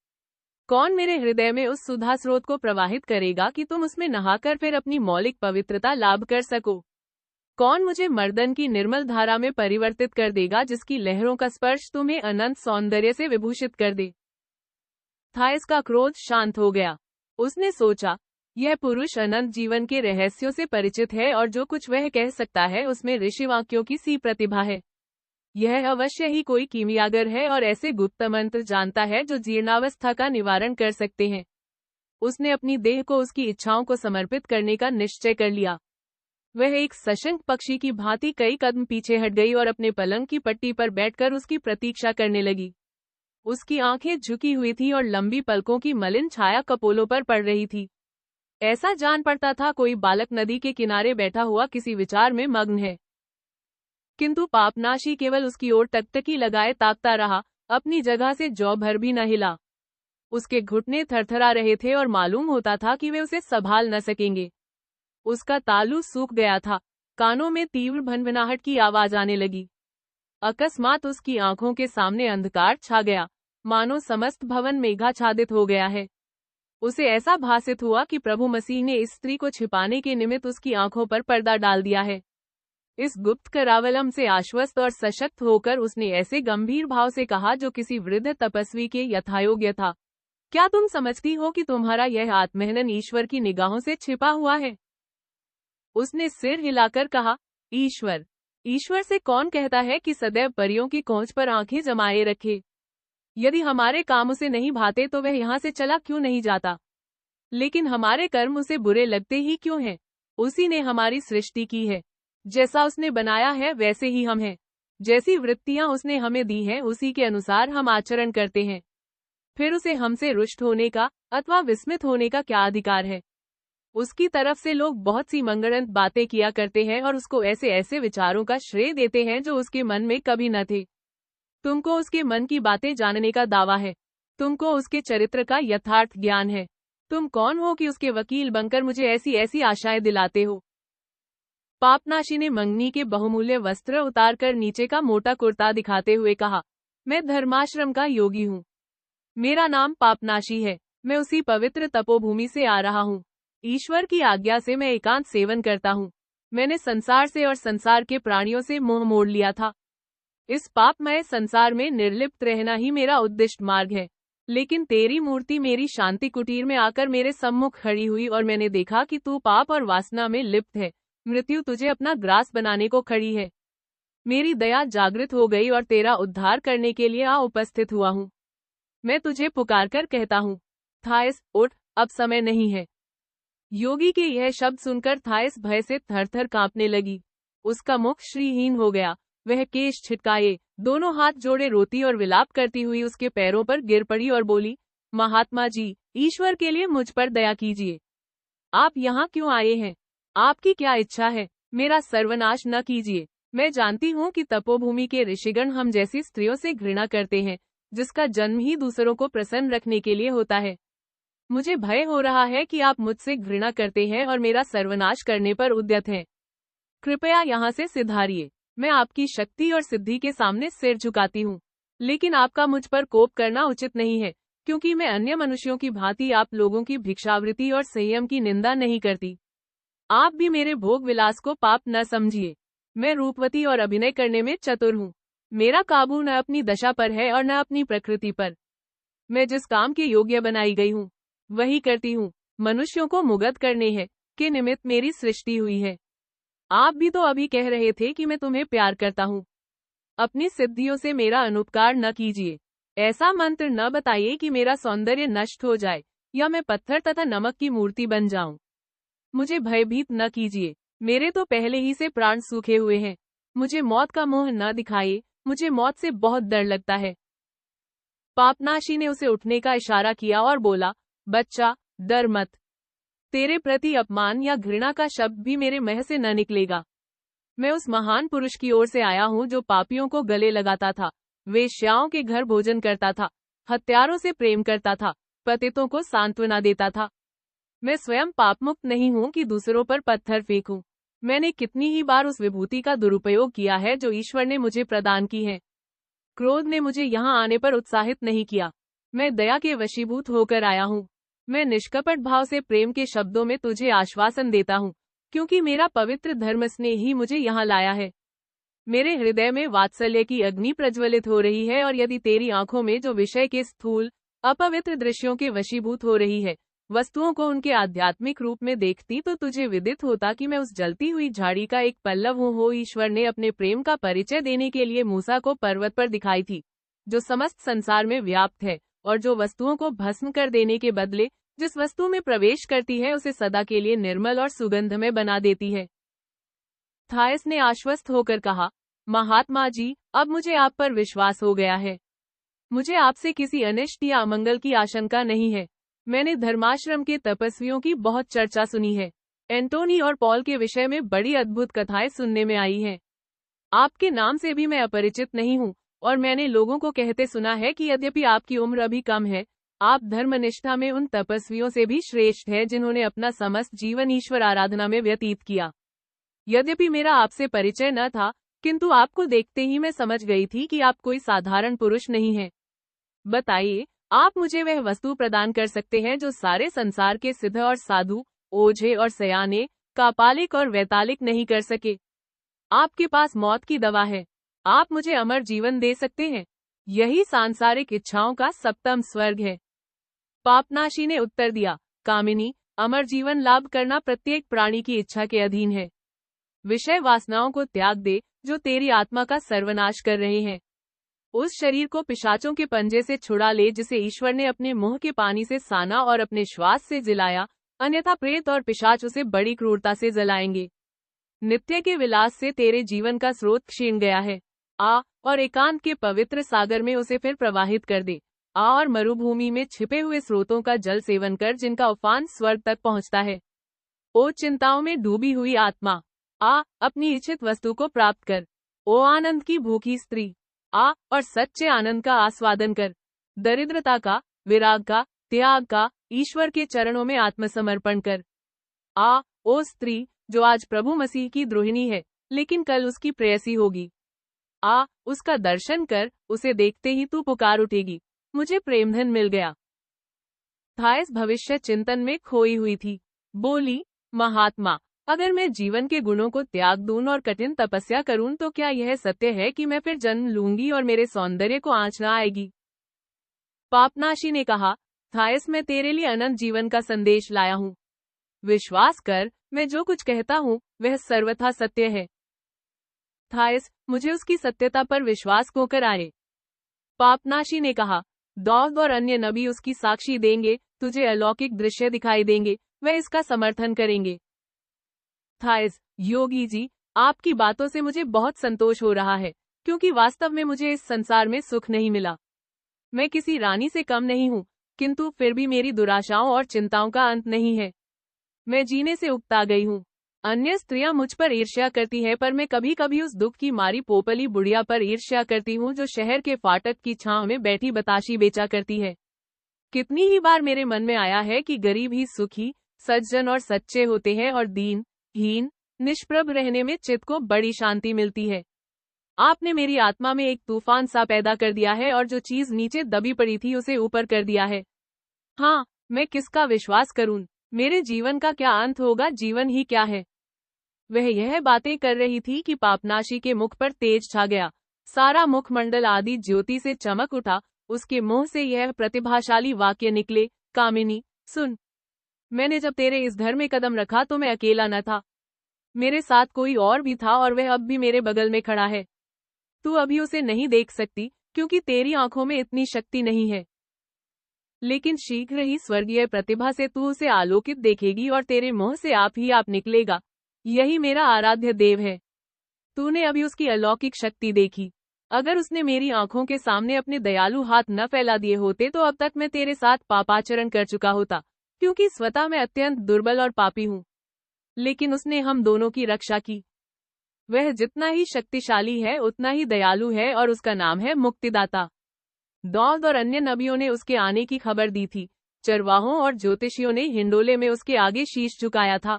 कौन मेरे हृदय में उस सुधा स्रोत को प्रवाहित करेगा कि तुम उसमें नहाकर फिर अपनी मौलिक पवित्रता लाभ कर सको। कौन मुझे मर्दन की निर्मल धारा में परिवर्तित कर देगा, जिसकी लहरों का स्पर्श तुम्हें अनंत सौंदर्य से विभूषित कर दे। थाइस का क्रोध शांत हो गया। उसने सोचा, यह पुरुष अनंत जीवन के रहस्यों से परिचित है और जो कुछ वह कह सकता है उसमें ऋषिवाक्यों की सी प्रतिभा है। यह अवश्य ही कोई कीमियागर है और ऐसे गुप्त मंत्र जानता है जो जीर्णावस्था का निवारण कर सकते हैं। उसने अपनी देह को उसकी इच्छाओं को समर्पित करने का निश्चय कर लिया। वह एक सशंक पक्षी की भांति कई कदम पीछे हट गई और अपने पलंग की पट्टी पर बैठकर उसकी प्रतीक्षा करने लगी। उसकी आंखें झुकी हुई थी और लंबी पलकों की मलिन छाया कपोलों पर पड़ रही थी। ऐसा जान पड़ता था कोई बालक नदी के किनारे बैठा हुआ किसी विचार में मग्न है। किंतु पापनाशी केवल उसकी ओर टकटकी लगाए ताकता रहा, अपनी जगह से जौ भर भी न हिला। उसके घुटने थरथरा रहे थे और मालूम होता था कि वे उसे संभाल न सकेंगे। उसका तालू सूख गया था। कानों में तीव्र भनभनाहट की आवाज आने लगी। अकस्मात उसकी आंखों के सामने अंधकार छा गया, मानो समस्त भवन मेघाच्छादित हो गया है। उसे ऐसा भासित हुआ कि प्रभु मसीह ने इस स्त्री को छिपाने के निमित्त उसकी आंखों पर पर्दा डाल दिया है। इस गुप्त करावलम से आश्वस्त और सशक्त होकर उसने ऐसे गंभीर भाव से कहा जो किसी वृद्ध तपस्वी के यथायोग्य था, क्या तुम समझती हो कि तुम्हारा यह आत्महनन ईश्वर की निगाहों से छिपा हुआ है? उसने सिर हिलाकर कहा, ईश्वर? ईश्वर से कौन कहता है कि सदैव परियों की कोंच पर आंखें जमाए रखे? यदि हमारे काम उसे नहीं भाते तो वह यहाँ से चला क्यों नहीं जाता? लेकिन हमारे कर्म उसे बुरे लगते ही क्यों हैं? उसी ने हमारी सृष्टि की है। जैसा उसने बनाया है वैसे ही हम हैं। जैसी वृत्तियां उसने हमें दी हैं उसी के अनुसार हम आचरण करते हैं। फिर उसे हमसे रुष्ट होने का अथवा विस्मित होने का क्या अधिकार है? उसकी तरफ से लोग बहुत सी मंगलंत बातें किया करते हैं और उसको ऐसे ऐसे विचारों का श्रेय देते हैं जो उसके मन में कभी न थे। तुमको उसके मन की बातें जानने का दावा है। तुमको उसके चरित्र का यथार्थ ज्ञान है। तुम कौन हो कि उसके वकील बनकर मुझे ऐसी ऐसी आशाएं दिलाते हो? पापनाशी ने मंगनी के बहुमूल्य वस्त्र उतारकर नीचे का मोटा कुर्ता दिखाते हुए कहा, मैं धर्माश्रम का योगी हूँ। मेरा नाम पापनाशी है। मैं उसी पवित्र तपोभूमि से आ रहा हूँ। ईश्वर की आज्ञा से मैं एकांत सेवन करता हूँ। मैंने संसार से और संसार के प्राणियों से मोह मोड़ लिया था। इस पापमय संसार में निर्लिप्त रहना ही मेरा उद्दिष्ट मार्ग है। लेकिन तेरी मूर्ति मेरी शांति कुटीर में आकर मेरे सम्मुख खड़ी हुई और मैंने देखा कि तू पाप और वासना में लिप्त है। मृत्यु तुझे अपना ग्रास बनाने को खड़ी है। मेरी दया जागृत हो गई और तेरा उद्धार करने के लिए उपस्थित हुआ हूँ। मैं तुझे पुकारकर कहता हूँ, थाइस उठ, अब समय नहीं है। योगी के यह शब्द सुनकर थाइस भय से थरथर कांपने लगी। उसका मुख श्रीहीन हो गया। वह केश छिटकाए, दोनों हाथ जोड़े रोती और विलाप करती हुई उसके पैरों पर गिर पड़ी और बोली, महात्मा जी, ईश्वर के लिए मुझ पर दया कीजिए। आप यहाँ क्यों आए हैं? आपकी क्या इच्छा है? मेरा सर्वनाश न कीजिए। मैं जानती हूँ कि तपोभूमि के ऋषिगण हम जैसी स्त्रियों से घृणा करते हैं, जिसका जन्म ही दूसरों को प्रसन्न रखने के लिए होता है। मुझे भय हो रहा है कि आप मुझसे घृणा करते हैं और मेरा सर्वनाश करने पर उद्यत हैं। कृपया यहाँ से सिधारिए। मैं आपकी शक्ति और सिद्धि के सामने सिर झुकाती हूँ, लेकिन आपका मुझ पर कोप करना उचित नहीं है, क्योंकि मैं अन्य मनुष्यों की भांति आप लोगों की भिक्षावृत्ति और संयम की निंदा नहीं करती। आप भी मेरे भोग विलास को पाप न समझिए। मैं रूपवती और अभिनय करने में चतुर हूँ। मेरा काबू न अपनी दशा पर है और न अपनी प्रकृति पर। मैं जिस काम के योग्य बनाई गई हूँ वही करती हूँ। मनुष्यों को मुग्ध करने है के निमित्त मेरी सृष्टि हुई है। आप भी तो अभी कह रहे थे कि मैं तुम्हें प्यार करता हूँ। अपनी सिद्धियों से मेरा अनुपकार न कीजिए। ऐसा मंत्र न बताइए कि मेरा सौंदर्य नष्ट हो जाए या मैं पत्थर तथा नमक की मूर्ति बन जाऊं। मुझे भयभीत न कीजिए। मेरे तो पहले ही से प्राण सूखे हुए हैं। मुझे मौत का मोह न दिखाइए। मुझे मौत से बहुत डर लगता है। पापनाशी ने उसे उठने का इशारा किया और बोला, बच्चा, डर मत। तेरे प्रति अपमान या घृणा का शब्द भी मेरे मुंह से न निकलेगा। मैं उस महान पुरुष की ओर से आया हूँ जो पापियों को गले लगाता था, वेश्याओं के घर भोजन करता था, हत्यारों से प्रेम करता था, पतितों को सांत्वना देता था। मैं स्वयं पापमुक्त नहीं हूँ कि दूसरों पर पत्थर फेंकूं। मैंने कितनी ही बार उस विभूति का दुरुपयोग किया है जो ईश्वर ने मुझे प्रदान की है। क्रोध ने मुझे यहाँ आने पर उत्साहित नहीं किया। मैं दया के वशीभूत होकर आया हूँ। मैं निष्कपट भाव से प्रेम के शब्दों में तुझे आश्वासन देता हूँ। क्योंकि मेरा पवित्र धर्म स्नेह ही मुझे यहाँ लाया है। मेरे हृदय में वात्सल्य की अग्नि प्रज्वलित हो रही है, और यदि तेरी आंखों में जो विषय के स्थूल अपवित्र दृश्यों के वशीभूत हो रही है, वस्तुओं को उनके आध्यात्मिक रूप में देखती, तो तुझे विदित होता कि मैं उस जलती हुई झाड़ी का एक पल्लव हूँ। हो ईश्वर ने अपने प्रेम का परिचय देने के लिए मूसा को पर्वत पर दिखाई थी, जो समस्त संसार में व्याप्त है, और जो वस्तुओं को भस्म कर देने के बदले जिस वस्तु में प्रवेश करती है उसे सदा के लिए निर्मल और सुगंध में बना देती है। थायस ने आश्वस्त होकर कहा, महात्मा जी, अब मुझे आप पर विश्वास हो गया है। मुझे आपसे किसी अनिष्ट या अमंगल की आशंका नहीं है। मैंने धर्माश्रम के तपस्वियों की बहुत चर्चा सुनी है। एंटोनी और पॉल के विषय में बड़ी अद्भुत कथाएं सुनने में आई हैं। आपके नाम से भी मैं अपरिचित नहीं हूँ, और मैंने लोगों को कहते सुना है कि यद्यपि आपकी उम्र अभी कम है, आप धर्मनिष्ठा में उन तपस्वियों से भी श्रेष्ठ है जिन्होंने अपना समस्त जीवन ईश्वर आराधना में व्यतीत किया। यद्यपि मेरा आपसे परिचय न था, किंतु आपको देखते ही मैं समझ गई थी कि आप कोई साधारण पुरुष नहीं हैं। बताइए, आप मुझे वह वस्तु प्रदान कर सकते हैं जो सारे संसार के सिद्ध और साधु, ओझे और सयाने, कापालिक और वैतालिक नहीं कर सके। आपके पास मौत की दवा है। आप मुझे अमर जीवन दे सकते हैं। यही सांसारिक इच्छाओं का सप्तम स्वर्ग है। पापनाशी ने उत्तर दिया, कामिनी, अमर जीवन लाभ करना प्रत्येक प्राणी की इच्छा के अधीन है। विषय वासनाओं को त्याग दे जो तेरी आत्मा का सर्वनाश कर रहे हैं। उस शरीर को पिशाचों के पंजे से छुड़ा ले जिसे ईश्वर ने अपने मुंह के पानी से साना और अपने श्वास से जिलाया, अन्यथा प्रेत और पिशाच उसे बड़ी क्रूरता से जलाएंगे। नित्य के विलास से तेरे जीवन का स्रोत क्षीण गया है। आ और एकांत के पवित्र सागर में उसे फिर प्रवाहित कर दे। आ और मरुभूमि में छिपे हुए स्रोतों का जल सेवन कर जिनका उफान स्वर्ग तक पहुंचता है। ओ चिंताओं में डूबी हुई आत्मा, आ अपनी इच्छित वस्तु को प्राप्त कर। ओ आनंद की भूखी स्त्री, आ और सच्चे आनंद का आस्वादन कर। दरिद्रता का, विराग का, त्याग का ईश्वर के चरणों में आत्मसमर्पण कर। आ ओ स्त्री जो आज प्रभु मसीह की द्रोहिणी है, लेकिन कल उसकी प्रेयसी होगी। आ उसका दर्शन कर, उसे देखते ही तू पुकार उठेगी, मुझे प्रेमधन मिल गया। थायस भविष्य चिंतन में खोई हुई थी। बोली, महात्मा, अगर मैं जीवन के गुणों को त्याग दूं और कठिन तपस्या करूं तो क्या यह सत्य है कि मैं फिर जन्म लूंगी और मेरे सौंदर्य को आंच न आएगी? पापनाशी ने कहा, थायस, मैं तेरे लिए अनंत जीवन का संदेश लाया हूँ। विश्वास कर, मैं जो कुछ कहता हूँ वह सर्वथा सत्य है। थायस, मुझे उसकी सत्यता पर विश्वास क्यों कराए? पापनाशी ने कहा, दौद और अन्य नबी उसकी साक्षी देंगे, तुझे अलौकिक दृश्य दिखाई देंगे, वह इसका समर्थन करेंगे। थायस, योगी जी, आपकी बातों से मुझे बहुत संतोष हो रहा है, क्योंकि वास्तव में मुझे इस संसार में सुख नहीं मिला। मैं किसी रानी से कम नहीं हूँ, किंतु फिर भी मेरी दुराशाओं और चिंताओं का अंत नहीं है। मैं जीने से उकता गई हूँ। अन्य स्त्रियां मुझ पर ईर्ष्या करती है, पर मैं कभी कभी उस दुख की मारी पोपली बुढ़िया पर ईर्ष्या करती हूँ जो शहर के फाटक की छांव में बैठी बताशी बेचा करती है। कितनी ही बार मेरे मन में आया है कि गरीब ही सुखी, सज्जन और सच्चे होते हैं, और दीन, हीन, निष्प्रभ रहने में चित्त को बड़ी शांति मिलती है। आपने मेरी आत्मा में एक तूफान सा पैदा कर दिया है, और जो चीज नीचे दबी पड़ी थी उसे ऊपर कर दिया है। हाँ, मैं किसका विश्वास करूं? मेरे जीवन का क्या अंत होगा? जीवन ही क्या है? वह यह बातें कर रही थी कि पापनाशी के मुख पर तेज छा गया। सारा मुखमंडल आदि ज्योति से चमक उठा। उसके मुंह से यह प्रतिभाशाली वाक्य निकले, कामिनी, सुन, मैंने जब तेरे इस घर में कदम रखा तो मैं अकेला न था। मेरे साथ कोई और भी था, और वह अब भी मेरे बगल में खड़ा है। तू अभी उसे नहीं देख सकती, क्योंकि तेरी आंखों में इतनी शक्ति नहीं है, लेकिन शीघ्र ही स्वर्गीय प्रतिभा से तू उसे आलोकित देखेगी, और तेरे मुंह से आप ही आप निकलेगा, यही मेरा आराध्य देव है। तूने अभी उसकी अलौकिक शक्ति देखी। अगर उसने मेरी आंखों के सामने अपने दयालु हाथ न फैला दिए होते तो अब तक मैं तेरे साथ पापाचरण कर चुका होता, क्योंकि स्वतः मैं अत्यंत दुर्बल और पापी हूँ। लेकिन उसने हम दोनों की रक्षा की। वह जितना ही शक्तिशाली है उतना ही दयालु है, और उसका नाम है मुक्तिदाता। दौद और अन्य नबियों ने उसके आने की खबर दी थी। चरवाहों और ज्योतिषियों ने हिंडोले में उसके आगे शीश झुकाया था।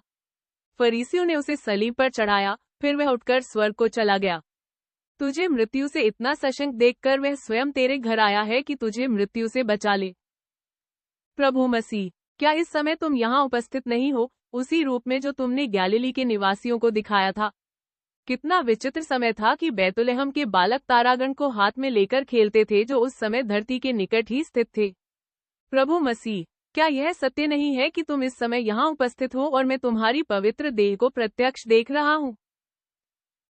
फरीसियों ने उसे सलीब पर चढ़ाया, फिर वह उठकर स्वर्ग को चला गया। तुझे मृत्यु से इतना सशंक देखकर वह स्वयं तेरे घर आया है कि तुझे मृत्यु से बचा ले। प्रभु मसीह, क्या इस समय तुम यहाँ उपस्थित नहीं हो, उसी रूप में जो तुमने गैलिली के निवासियों को दिखाया था? कितना विचित्र समय था कि बैतुलहम के बालक तारागण को हाथ में लेकर खेलते थे, जो उस समय धरती के निकट ही स्थित थे। प्रभु मसीह, क्या यह सत्य नहीं है कि तुम इस समय यहाँ उपस्थित हो और मैं तुम्हारी पवित्र देह को प्रत्यक्ष देख रहा हूँ?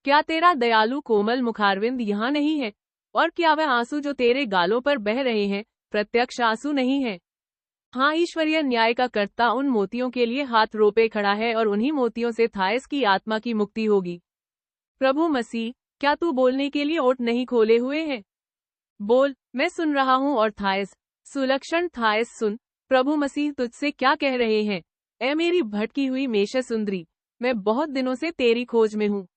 क्या तेरा दयालु कोमल मुखारविंद यहाँ नहीं है? और क्या वह आंसू जो तेरे गालों पर बह रहे हैं प्रत्यक्ष आंसू नहीं है? हाँ, ईश्वरीय न्याय का कर्ता उन मोतियों के लिए हाथ रोपे खड़ा है और उन्हीं मोतियों से थायस की आत्मा की मुक्ति होगी। प्रभु मसीह, क्या तू बोलने के लिए ओठ नहीं खोले हुए है? बोल, मैं सुन रहा हूँ। और थायस, सुलक्षण थायस, सुन, प्रभु मसीह तुझसे क्या कह रहे हैं। ए मेरी भटकी हुई मेष सुंदरी, मैं बहुत दिनों से तेरी खोज में हूँ।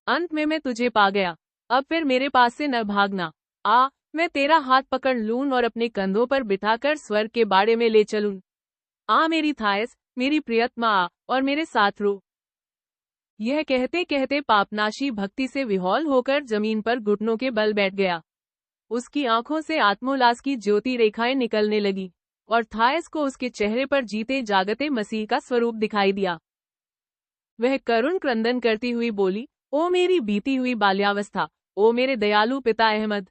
अंत में मैं तुझे पा गया। अब फिर मेरे पास से न भागना। आ, मैं तेरा हाथ पकड़ लूं और अपने कंधों पर बिठाकर स्वर्ग के बाड़े में ले चलूं। आ मेरी थायस, मेरी प्रियतमा, आ और मेरे साथ रो। यह कहते कहते पापनाशी भक्ति से विहौल होकर जमीन पर घुटनों के बल बैठ गया। उसकी आंखों से आत्मोल्लास की ज्योति रेखाएं निकलने लगी और थायस को उसके चेहरे पर जीते जागते मसीह का स्वरूप दिखाई दिया। वह करुण क्रंदन करती हुई बोली, ओ मेरी बीती हुई बाल्यावस्था, ओ मेरे दयालु पिता अहमद,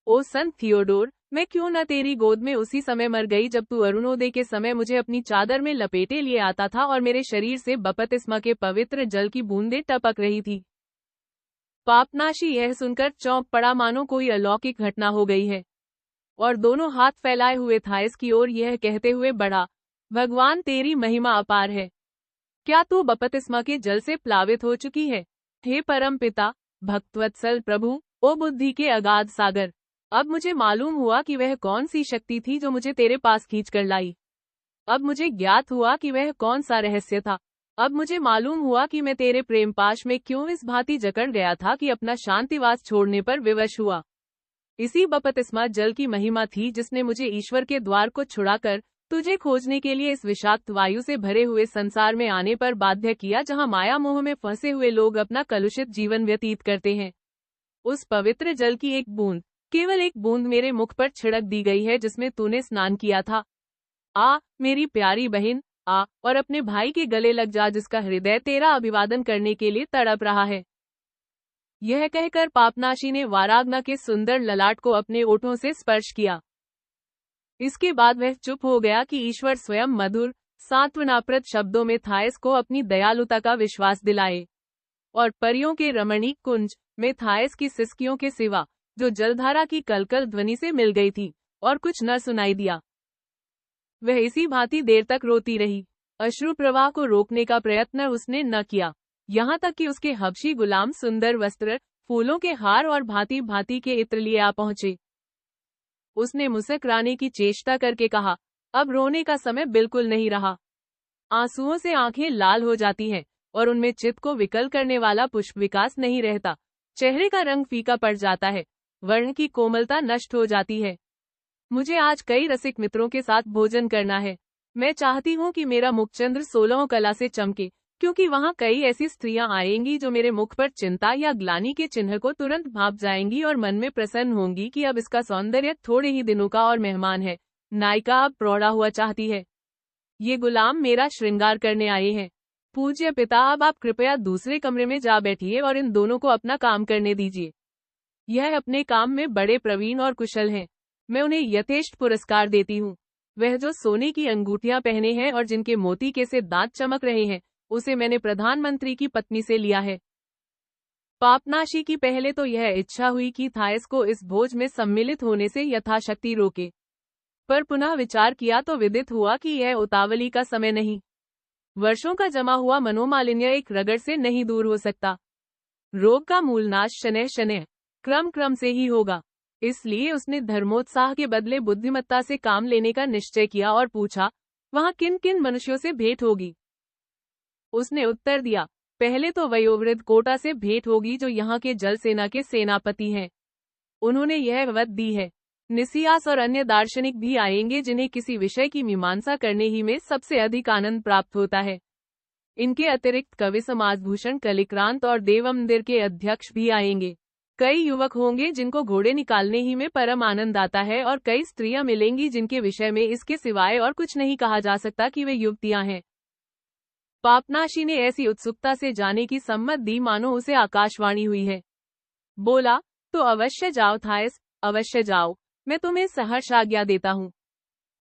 ओ संत थियोडोर, मैं क्यों न तेरी गोद में उसी समय मर गई जब तू अरुणोदय के समय मुझे अपनी चादर में लपेटे लिए आता था और मेरे शरीर से बपतिस्मा के पवित्र जल की बूंदें टपक रही थी। पापनाशी यह सुनकर चौंक पड़ा, मानो कोई अलौकिक घटना हो गई है, और दोनों हाथ फैलाए हुए थायस की ओर यह कहते हुए बढ़ा, भगवान तेरी महिमा अपार है। क्या तू बपतिस्मा के जल से प्लावित हो चुकी है? हे परम पिता, भक्तवत्सल प्रभु, ओ बुद्धि के अगाध सागर, अब मुझे मालूम हुआ कि वह कौन सी शक्ति थी जो मुझे तेरे पास खींच कर लाई। अब मुझे ज्ञात हुआ कि वह कौन सा रहस्य था। अब मुझे मालूम हुआ कि मैं तेरे प्रेम पाश में क्यों इस भांति जकड़ गया था कि अपना शांतिवास छोड़ने पर विवश हुआ। इसी बपतिस्मा जल की महिमा थी जिसने मुझे ईश्वर के द्वार को छुड़ाकर तुझे खोजने के लिए इस विषाक्त वायु से भरे हुए संसार में आने पर बाध्य किया, जहां माया मोह में फंसे हुए लोग अपना कलुषित जीवन व्यतीत करते हैं। उस पवित्र जल की एक बूंद, केवल एक बूंद मेरे मुख पर छिड़क दी गई है जिसमें तूने स्नान किया था। आ मेरी प्यारी बहन, आ और अपने भाई के गले लग जा, जिसका हृदय तेरा अभिवादन करने के लिए तड़प रहा है। यह कहकर पापनाशी ने वाराग्ना के सुंदर ललाट को अपने ओठों से स्पर्श किया। इसके बाद वह चुप हो गया कि ईश्वर स्वयं मधुर सांत्वनाप्रद शब्दों में थायस को अपनी दयालुता का विश्वास दिलाए, और परियों के रमणीक कुंज में थायस की सिसकियों के सिवा, जो जलधारा की कलकल ध्वनि से मिल गई थी, और कुछ न सुनाई दिया। वह इसी भांति देर तक रोती रही। अश्रु प्रवाह को रोकने का प्रयत्न उसने न किया, यहाँ तक कि उसके हबशी गुलाम सुंदर वस्त्र, फूलों के हार और भांति भांति के इत्र लिए आ पहुंचे। उसने मुस्कुराने की चेष्टा करके कहा, अब रोने का समय बिल्कुल नहीं रहा। आंसुओं से आंखें लाल हो जाती हैं और उनमें चित्त को विकल करने वाला पुष्प विकास नहीं रहता। चेहरे का रंग फीका पड़ जाता है, वर्ण की कोमलता नष्ट हो जाती है। मुझे आज कई रसिक मित्रों के साथ भोजन करना है। मैं चाहती हूँ कि मेरा मुखचंद्र 16 कला से चमके, क्योंकि वहाँ कई ऐसी स्त्रियां आएंगी जो मेरे मुख पर चिंता या ग्लानि के चिन्ह को तुरंत भाप जाएंगी और मन में प्रसन्न होंगी कि अब इसका सौंदर्य थोड़े ही दिनों का और मेहमान है। नायिका अब प्रौढ़ा हुआ चाहती है। ये गुलाम मेरा श्रृंगार करने आए हैं। पूज्य पिता, अब आप कृपया दूसरे कमरे में जा बैठिए और इन दोनों को अपना काम करने दीजिए। यह अपने काम में बड़े प्रवीण और कुशल हैं। मैं उन्हें यथेष्ट पुरस्कार देती हूँ। वह जो सोने की अंगूठियां पहने हैं और जिनके मोती के से दांत चमक रहे हैं, उसे मैंने प्रधानमंत्री की पत्नी से लिया है। पापनाशी की पहले तो यह इच्छा हुई कि थायस को इस भोज में सम्मिलित होने से यथाशक्ति रोके, पर पुनः विचार किया तो विदित हुआ कि यह उतावली का समय नहीं। वर्षों का जमा हुआ मनोमालिन्य एक रगड़ से नहीं दूर हो सकता। रोग का मूलनाश शनैः शनैः क्रम क्रम से ही होगा। इसलिए उसने धर्मोत्साह के बदले बुद्धिमत्ता से काम लेने का निश्चय किया और पूछा, वहां किन किन मनुष्यों से भेंट होगी? उसने उत्तर दिया, पहले तो वयोवृद्ध कोटा से भेंट होगी, जो यहाँ के जल सेना के सेनापति हैं। उन्होंने यह वत दी है। निसियास और अन्य दार्शनिक भी आएंगे, जिन्हें किसी विषय की मीमांसा करने ही में सबसे अधिक आनंद प्राप्त होता है। इनके अतिरिक्त कवि समाजभूषण कलिक्रांत और देवमंदिर के अध्यक्ष भी आएंगे। कई युवक होंगे जिनको घोड़े निकालने ही में परम आनंद आता है और कई स्त्रियां मिलेंगी जिनके विषय में इसके सिवाय और कुछ नहीं कहा जा सकता कि वे युवतियां हैं। पापनाशी ने ऐसी उत्सुकता से जाने की सम्मत दी मानो उसे आकाशवाणी हुई है। बोला, तो अवश्य जाओ थायस, अवश्य जाओ, मैं तुम्हें सहर्ष आज्ञा देता हूँ।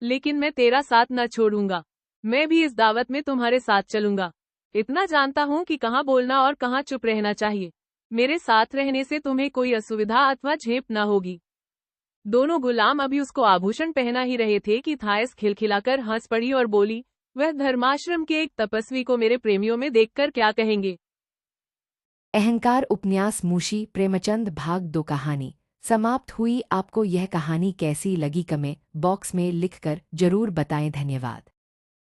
लेकिन मैं तेरा साथ न छोड़ूंगा, मैं भी इस दावत में तुम्हारे साथ चलूंगा। इतना जानता हूँ कि कहाँ बोलना और कहाँ चुप रहना चाहिए। मेरे साथ रहने से तुम्हें कोई असुविधा अथवा झेप न होगी। दोनों गुलाम अभी उसको आभूषण पहना ही रहे थे कि थायस खिलखिलाकर हंस पड़ी और बोली, वह धर्माश्रम के एक तपस्वी को मेरे प्रेमियों में देखकर क्या कहेंगे। अहंकार उपन्यास मूशी प्रेमचंद भाग 2 कहानी समाप्त हुई। आपको यह कहानी कैसी लगी कमेंट बॉक्स में लिखकर जरूर बताएं। धन्यवाद।